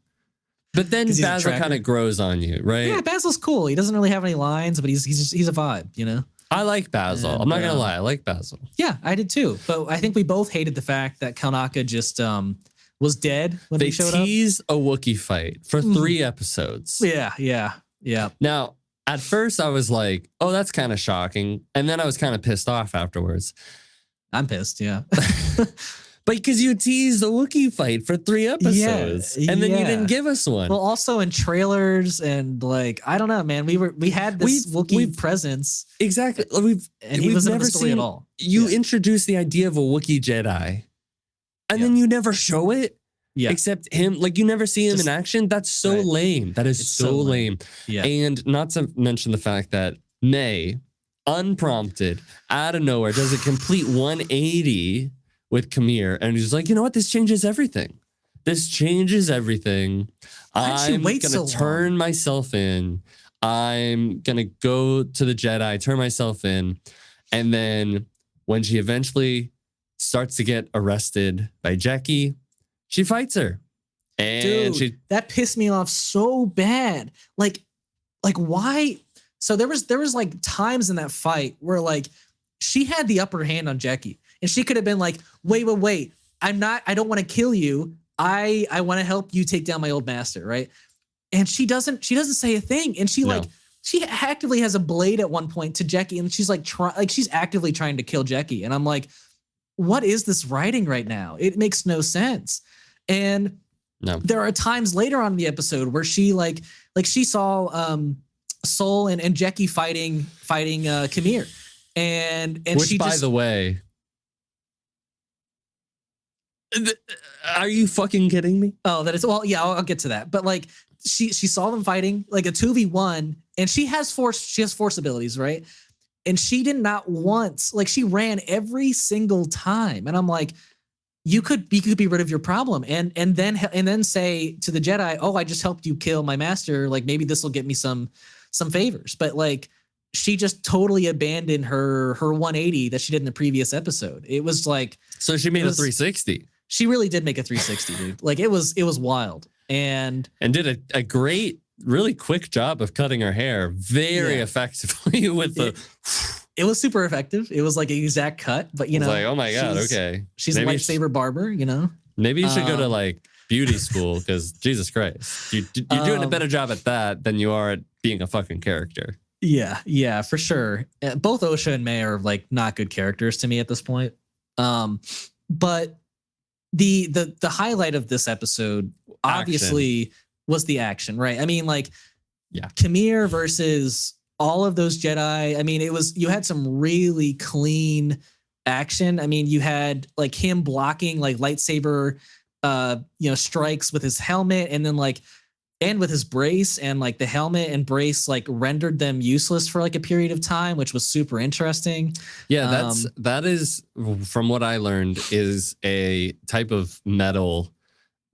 But then Basil kind of grows on you, right? Yeah, Basil's cool. He doesn't really have any lines, but he's a vibe, you know. I like Basil. And, I'm not gonna lie. I like Basil. Yeah, I did too. But I think we both hated the fact that Kelnaka just was dead when they showed up. They teased a Wookiee fight for 3 episodes. Yeah. Now, at first I was like, oh, that's kind of shocking. And then I was kind of pissed off afterwards. I'm pissed, yeah. But because you teased the Wookiee fight for 3 episodes, and then you didn't give us one. Well, also in trailers and like I don't know, man. We had this Wookiee presence. Exactly. We've never seen at all. You introduced the idea of a Wookiee Jedi, and then you never show it. Yeah. Except him, like you never see him in action. That's so lame. That is so lame. Yeah. And not to mention the fact that May, unprompted, out of nowhere, does a complete 180 with Kamir, and he's like, you know what? This changes everything. This changes everything. I'm gonna turn myself in. I'm gonna go to the Jedi, turn myself in, and then when she eventually starts to get arrested by Jackie, she fights her. And dude, that pissed me off so bad. Like why? So there was like times in that fight where like she had the upper hand on Jackie, and she could have been like, wait. I don't want to kill you. I want to help you take down my old master, right? And she doesn't say a thing. And she actively has a blade at one point to Jackie, and she's like she's actively trying to kill Jackie. And I'm like, what is this writing right now? It makes no sense. And there are times later on in the episode where she like she saw Sol and Jackie fighting Kamir, and which, by the way, are you fucking kidding me? Oh, that is I'll get to that. But like she saw them fighting like a 2v1, and she has force abilities, right? And she did not once, like she ran every single time, and I'm like, you could be rid of your problem and then say to the Jedi, oh, I just helped you kill my master. Like maybe this will get me some favors. But like she just totally abandoned her 180 that she did in the previous episode. It was like, so she made a 360. She really did make a 360, dude. Like it was wild and did a great, really quick job of cutting her hair very effectively with the. It was super effective. It was like an exact cut, but you know, like, oh my God, okay. She's a lightsaber barber, you know. Maybe you should go to like beauty school because Jesus Christ, you're doing a better job at that than you are at being a fucking character. Yeah, for sure. Both Osha and May are like not good characters to me at this point. But the highlight of this episode obviously was the action, right? I mean, like, Kamir versus all of those Jedi. I mean, you had some really clean action. I mean, you had like him blocking like lightsaber, strikes with his helmet, and then like, and with his brace, and like the helmet and brace like rendered them useless for like a period of time, which was super interesting. Yeah, that is from what I learned is a type of metal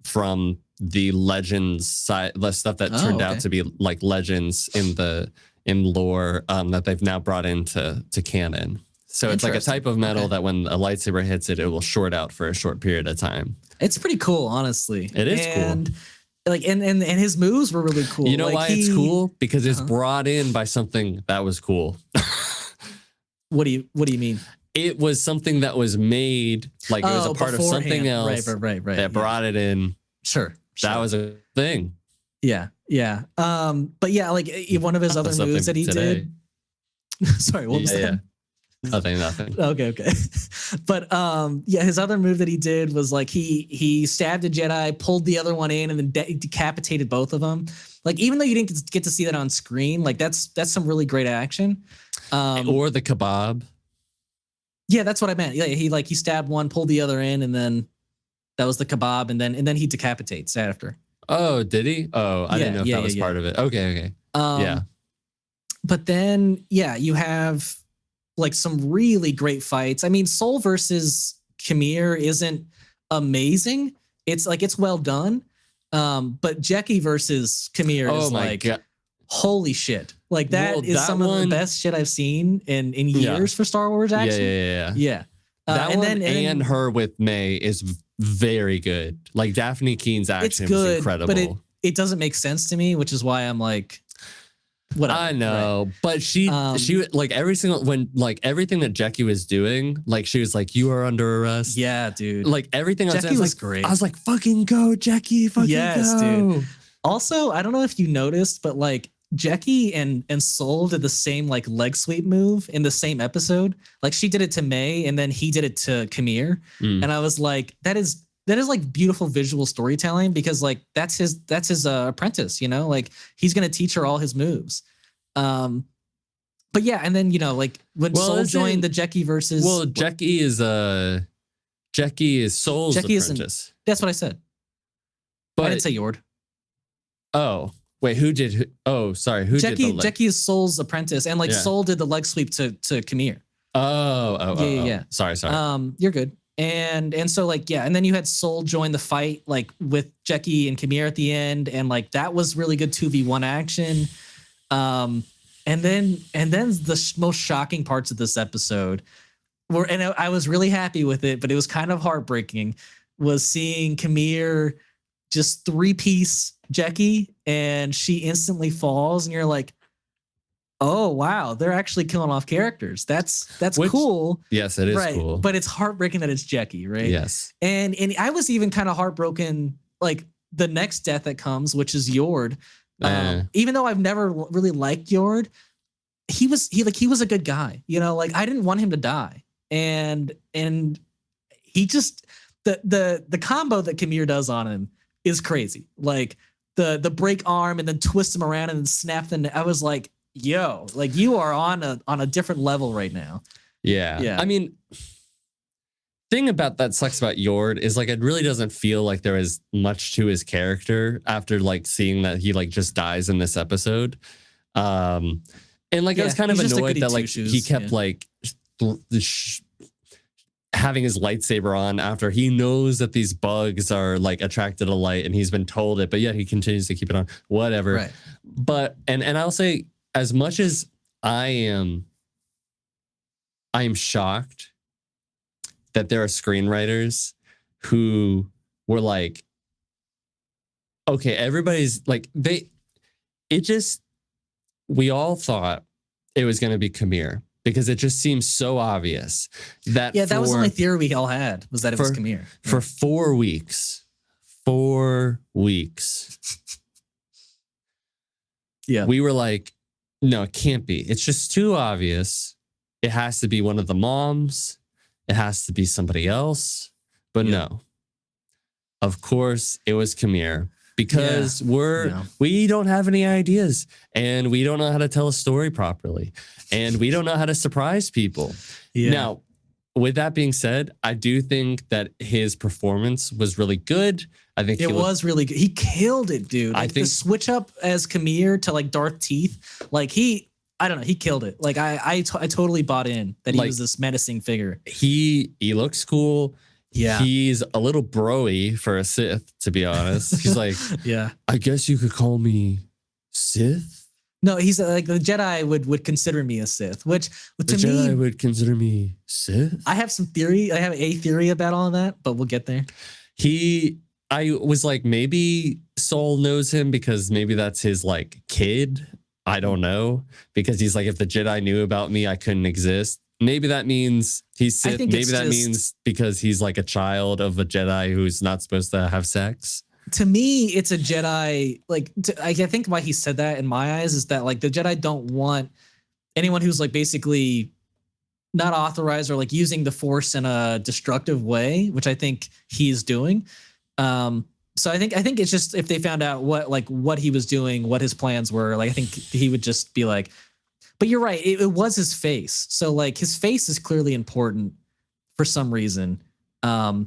from the Legends side, the stuff that turned out to be like Legends in lore that they've now brought into canon. So it's like a type of metal that when a lightsaber hits it, it will short out for a short period of time. It's pretty cool, honestly. It is cool. Like and his moves were really cool. You know like why it's cool? Because it's brought in by something that was cool. What do you mean? It was something that was made, like it was a part of something else right, that brought it in. Sure. That was a thing. Yeah. But yeah, like one of his other moves that he did. Sorry, what was that? Nothing. Okay. But his other move that he did was like he stabbed a Jedi, pulled the other one in, and then decapitated both of them. Like even though you didn't get to see that on screen, like that's some really great action. Or the kebab. Yeah, that's what I meant. Yeah, he stabbed one, pulled the other in, and then that was the kebab, and then he decapitates after. Oh, did he? Oh, I didn't know if that was part of it. Okay. But then you have like some really great fights. I mean, Sol versus Kamir isn't amazing. It's like it's well done. But Jackie versus Kamir is like God. Holy shit. Like that is some of the best shit I've seen in years for Star Wars action. Yeah. That one and her with May is very good. Like Daphne Keen's action was incredible. But it doesn't make sense to me, which is why I'm like, whatever. I know, right? But she like every single when like everything that Jackie was doing, like she was like, "You are under arrest." Yeah, dude. Like everything Jackie was like, great. I was like, "Fucking go, Jackie! Fucking go!" Dude. Also, I don't know if you noticed, but like Jackie and Soul did the same like leg sweep move in the same episode. Like she did it to May and then he did it to Kamir. And I was like, that is like beautiful visual storytelling because like that's his apprentice, you know, like he's going to teach her all his moves. But yeah, and then, you know, like when Soul joined the Jackie versus. Well, Jackie is Soul's apprentice. That's what I said. But I didn't say Yord. Oh, wait, who did? Sorry, who did the leg? Jackie is Soul's apprentice, and like Soul did the leg sweep to Kamir. Yeah. Sorry. You're good. And so like and then you had Soul join the fight like with Jackie and Kamir at the end, and like that was really good 2v1 action. And then the most shocking parts of this episode were, and I was really happy with it, but it was kind of heartbreaking, was seeing Kamir just 3-piece Jackie and she instantly falls and you're like, oh wow, they're actually killing off characters. That's cool. Yes, it is cool. But it's heartbreaking that it's Jackie, right? Yes. And I was even kind of heartbroken like the next death that comes, which is Yord. Even though I've never really liked Yord, he was a good guy, you know, like I didn't want him to die. And he just the combo that Kamir does on him is crazy. Like the break arm and then twist him around and then snap the I was like, yo, like you are on a different level right now. Yeah. I mean, thing about that sucks about Yord is like it really doesn't feel like there is much to his character after like seeing that he like just dies in this episode. And like I was kind of annoyed that like he kept like having his lightsaber on after he knows that these bugs are like attracted to light and he's been told it, but yet he continues to keep it on. Whatever. Right. But and I'll say, as much as I am shocked that there are screenwriters who were like, okay, everybody's like, we all thought it was going to be Kamir because it just seems so obvious that. Yeah, that was the only theory we all had, was that it was Kamir. For 4 weeks. 4 weeks. Yeah. We were like, no, it can't be. It's just too obvious. It has to be one of the moms. It has to be somebody else. But no. Of course, it was Kamir. Because we don't have any ideas and we don't know how to tell a story properly and we don't know how to surprise people. Yeah. Now, with that being said, I do think that his performance was really good. I think it was really good. He killed it, dude. Like I think the switch up as Kamir to like Darth Teeth, like I don't know, he killed it. Like I totally bought in that he was this menacing figure. He looks cool. Yeah, he's a little broy for a Sith, to be honest. He's like, I guess you could call me Sith. No, he's like the Jedi would consider me a Sith, which to the Jedi would consider me Sith. I have some theory. I have a theory about all of that, but we'll get there. I was like, maybe Soul knows him because maybe that's his like kid. I don't know, because he's like, if the Jedi knew about me, I couldn't exist. Maybe that means he's Sith. Maybe that means because he's like a child of a Jedi who's not supposed to have sex. To me, it's a Jedi. Like, I think why he said that in my eyes is that like the Jedi don't want anyone who's like basically not authorized or like using the Force in a destructive way, which I think he's doing. So I think it's just if they found out what he was doing, what his plans were, like I think he would just be like. But you're right. It was his face. So like his face is clearly important for some reason. But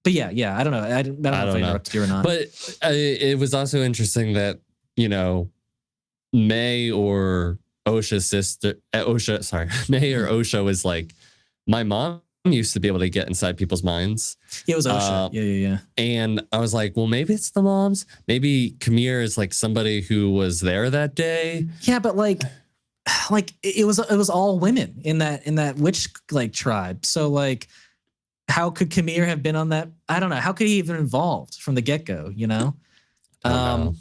yeah. I don't know. I don't know if I interrupted you or not. But it was also interesting that, you know, May or Osha's sister, May or Osha was like, my mom used to be able to get inside people's minds. Yeah, it was Osha. Yeah. And I was like, well, maybe it's the moms. Maybe Kamir is like somebody who was there that day. Yeah, but like it was all women in that witch like tribe. So like, how could Kamir have been on that? I don't know. How could he even involved from the get-go, you know? I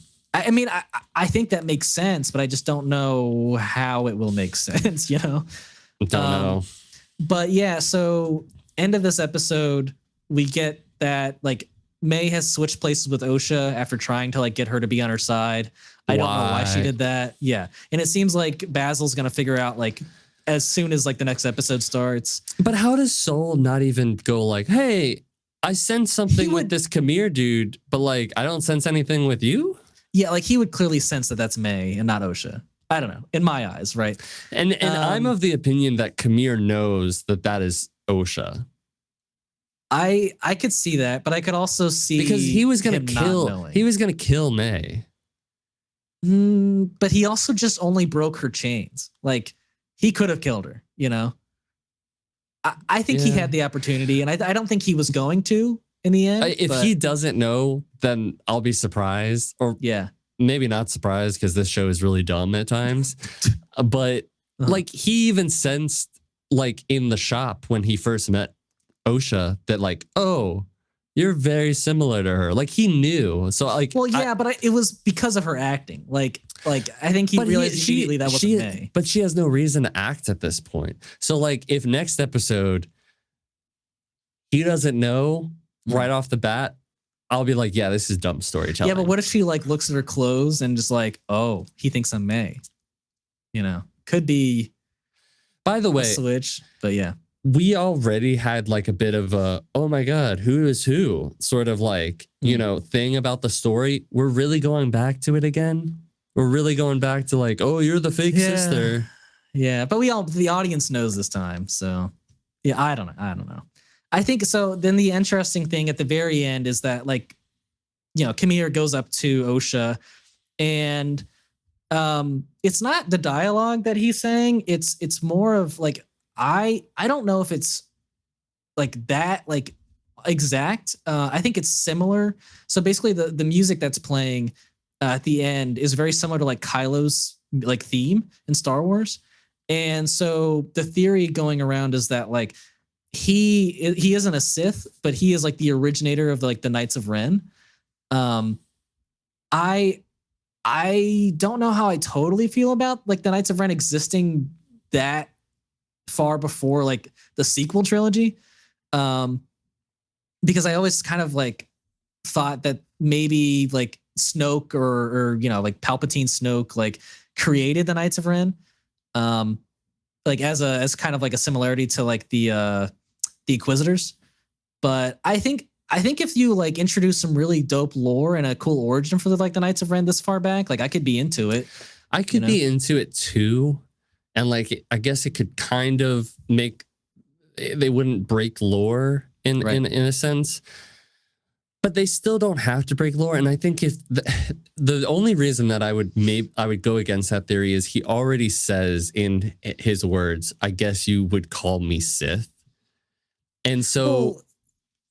mean, I think that makes sense, but I just don't know how it will make sense, you know? Don't know. But yeah, so end of this episode, we get that like May has switched places with Osha after trying to like get her to be on her side. I don't know why she did that. Yeah. And it seems like Basil's going to figure out like as soon as like the next episode starts. But how does Soul not even go like, hey, I sense something with this Khmer dude, but like I don't sense anything with you? Yeah, like he would clearly sense that that's May and not Osha. I don't know, in my eyes, right? And I'm of the opinion that Khmer knows that that is Osha. I could see that, but I could also see because he was gonna kill May. But he also just only broke her chains. Like he could have killed her, you know. I think he had the opportunity, and I don't think he was going to in the end. If he doesn't know, then I'll be surprised, or maybe not surprised because this show is really dumb at times. But like he even sensed, like in the shop when he first met Osha, that like, oh, you're very similar to her. Like he knew. So like, well, yeah, but it was because of her acting. Like I think he realized immediately that wasn't May. But she has no reason to act at this point. So like, if next episode he doesn't know right off the bat, I'll be like, yeah, this is dumb storytelling. Yeah, but what if she like looks at her clothes and just like, oh, he thinks I'm May? You know, could be. By the way, switch, but yeah. We already had like a bit of a, oh my God, who is who sort of like, you know, thing about the story. We're really going back to it again. We're really going back to like, oh, you're the fake sister. Yeah. But the audience knows this time. So yeah, I don't know. I think so. Then the interesting thing at the very end is that like, you know, Khmer goes up to Osha and it's not the dialogue that he's saying. It's more of like, I don't know if it's like that, like exact. I think it's similar. So basically the music that's playing at the end is very similar to like Kylo's like theme in Star Wars. And so the theory going around is that like he isn't a Sith, but he is like the originator of like the Knights of Ren. I don't know how I totally feel about like the Knights of Ren existing that far before like the sequel trilogy, because I always kind of like thought that maybe like Snoke or you know like Palpatine Snoke like created the Knights of Ren, like as kind of like a similarity to like the Inquisitors. But I think if you like introduce some really dope lore and a cool origin for the Knights of Ren this far back, like I could be into it. I could be into it too. And like, I guess it could kind of make, they wouldn't break lore in a sense, but they still don't have to break lore. And I think if the only reason that I would go against that theory is he already says in his words, I guess you would call me Sith. And so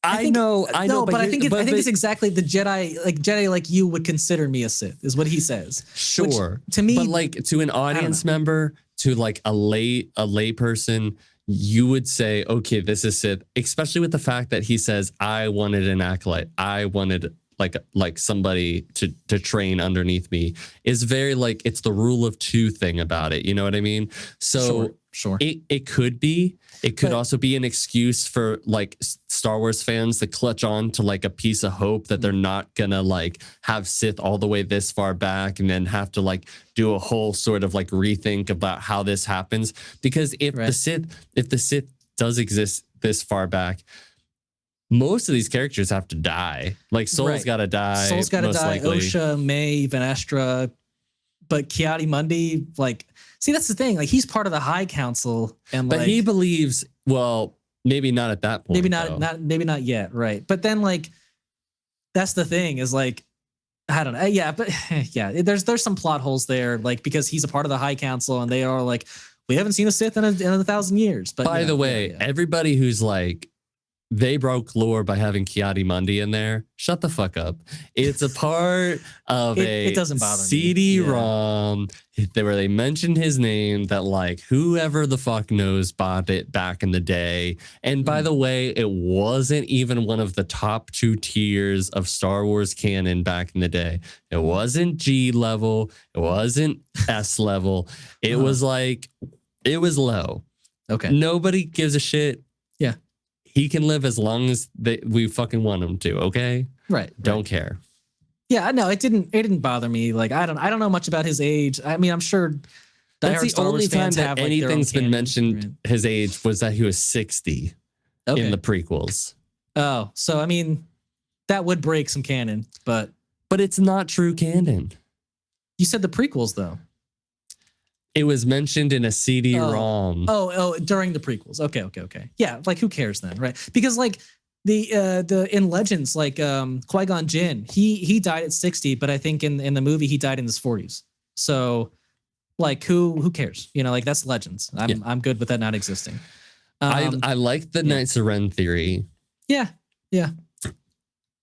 I know, but I think it's exactly the Jedi like you would consider me a Sith is what he says. Sure. Which, to me, but like to an audience member, to like a lay person, you would say, okay, this is Sith, especially with the fact that he says, I wanted an acolyte. I wanted like somebody to train underneath me, is very like, it's the rule of two thing about it. You know what I mean? So sure. It could be. It could also be an excuse for like Star Wars fans to clutch on to like a piece of hope that they're not gonna like have Sith all the way this far back and then have to like do a whole sort of like rethink about how this happens. Because if the Sith does exist this far back, most of these characters have to die. Like Soul's got to die. Soul's got to die. Likely. Osha, May, Vanestra, but Ki-Adi-Mundi, like. See, that's the thing. Like, he's part of the High Council, but he believes. Well, maybe not at that point. Maybe not yet. Right, but then like, that's the thing is like, I don't know. Yeah, but yeah, there's some plot holes there, like because he's a part of the High Council, and they are like, we haven't seen a Sith in 1,000 years. But by the way, everybody who's like, they broke lore by having Ki-Adi-Mundi in there, shut the fuck up. It's a part of it doesn't bother CD-ROM where they mentioned his name that like whoever the fuck knows bought it back in the day. And by the way, it wasn't even one of the top 2 tiers of Star Wars canon back in the day. It wasn't G level. It wasn't S level. It was like, it was low. Okay. Nobody gives a shit. Yeah. He can live as long as we fucking want him to, okay? Right. Don't care. Yeah, no, it didn't bother me. Like I don't know much about his age. I mean, I'm sure That's diehard the Star only Wars time fans that have, like, their own anything's been canon. mentioned. Right. His age was that he was 60 in the prequels. Oh, so I mean, that would break some canon, but it's not true canon. You said the prequels though. It was mentioned in a CD-ROM. Oh, during the prequels. Okay. Yeah, like who cares then, right? Because like the in Legends, like Qui-Gon Jinn, he died at 60, but I think in the movie he died in his 40s. So like who cares? You know, like that's Legends. I'm good with that not existing. I like the Knights of Ren theory. Yeah.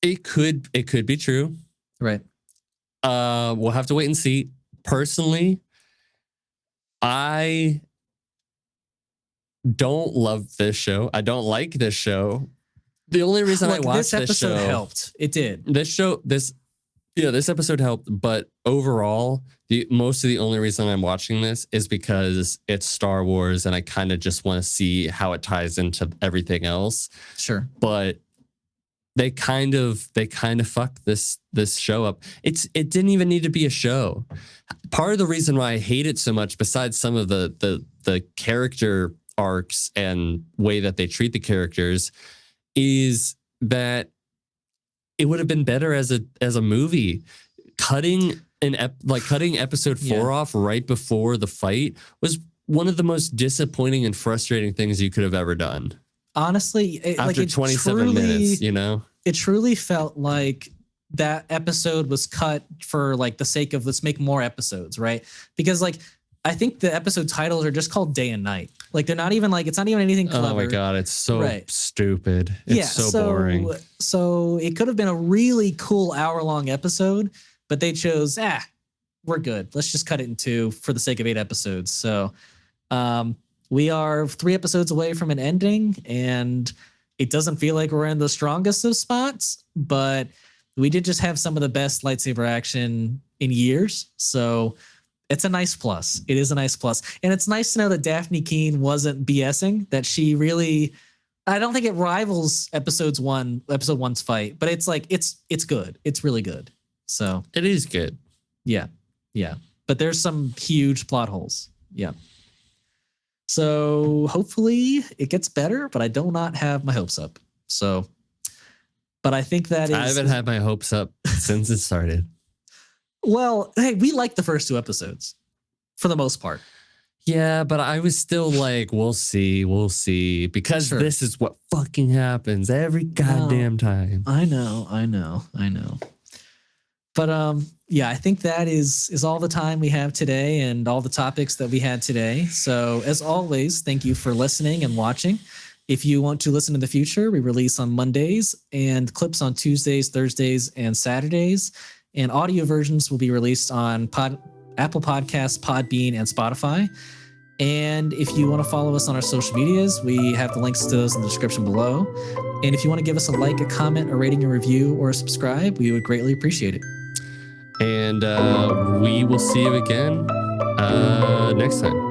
It could be true. Right. We'll have to wait and see. Personally, I don't love this show. I don't like this show. The only reason I watched this episode show helped. It did. This episode helped, but overall, most of the only reason I'm watching this is because it's Star Wars and I kind of just want to see how it ties into everything else. Sure. But they kind of fucked this show up. It didn't even need to be a show. Part of the reason why I hate it so much, besides some of the character arcs and way that they treat the characters, is that it would have been better as a movie. Cutting episode 4 off right before the fight was one of the most disappointing and frustrating things you could have ever done. Honestly, after 27 minutes, you know, it truly felt like that episode was cut for like the sake of let's make more episodes, right? Because like I think the episode titles are just called Day and Night. Like they're not even like it's not even anything clever. Oh my god, it's so stupid. It's so boring. So it could have been a really cool hour-long episode, but they chose we're good. Let's just cut it in 2 for the sake of 8 episodes. So we are 3 episodes away from an ending, and it doesn't feel like we're in the strongest of spots, but we did just have some of the best lightsaber action in years. So it's a nice plus. It is a nice plus. And it's nice to know that Daphne Keane wasn't BSing, that she really, I don't think it rivals episode one's fight, but it's like, it's good. It's really good. So it is good. Yeah. But there's some huge plot holes. Yeah. So hopefully it gets better, but I do not have my hopes up. So, but I think that I haven't had my hopes up since it started. Well, hey, we liked the first 2 episodes for the most part. Yeah, but I was still like, we'll see, because this is what fucking happens every goddamn time. I know. But yeah, I think that is all the time we have today and all the topics that we had today. So as always, thank you for listening and watching. If you want to listen in the future, we release on Mondays and clips on Tuesdays, Thursdays, and Saturdays. And audio versions will be released on Apple Podcasts, Podbean, and Spotify. And if you want to follow us on our social medias, we have the links to those in the description below. And if you want to give us a like, a comment, a rating, a review, or a subscribe, we would greatly appreciate it. And we will see you again next time.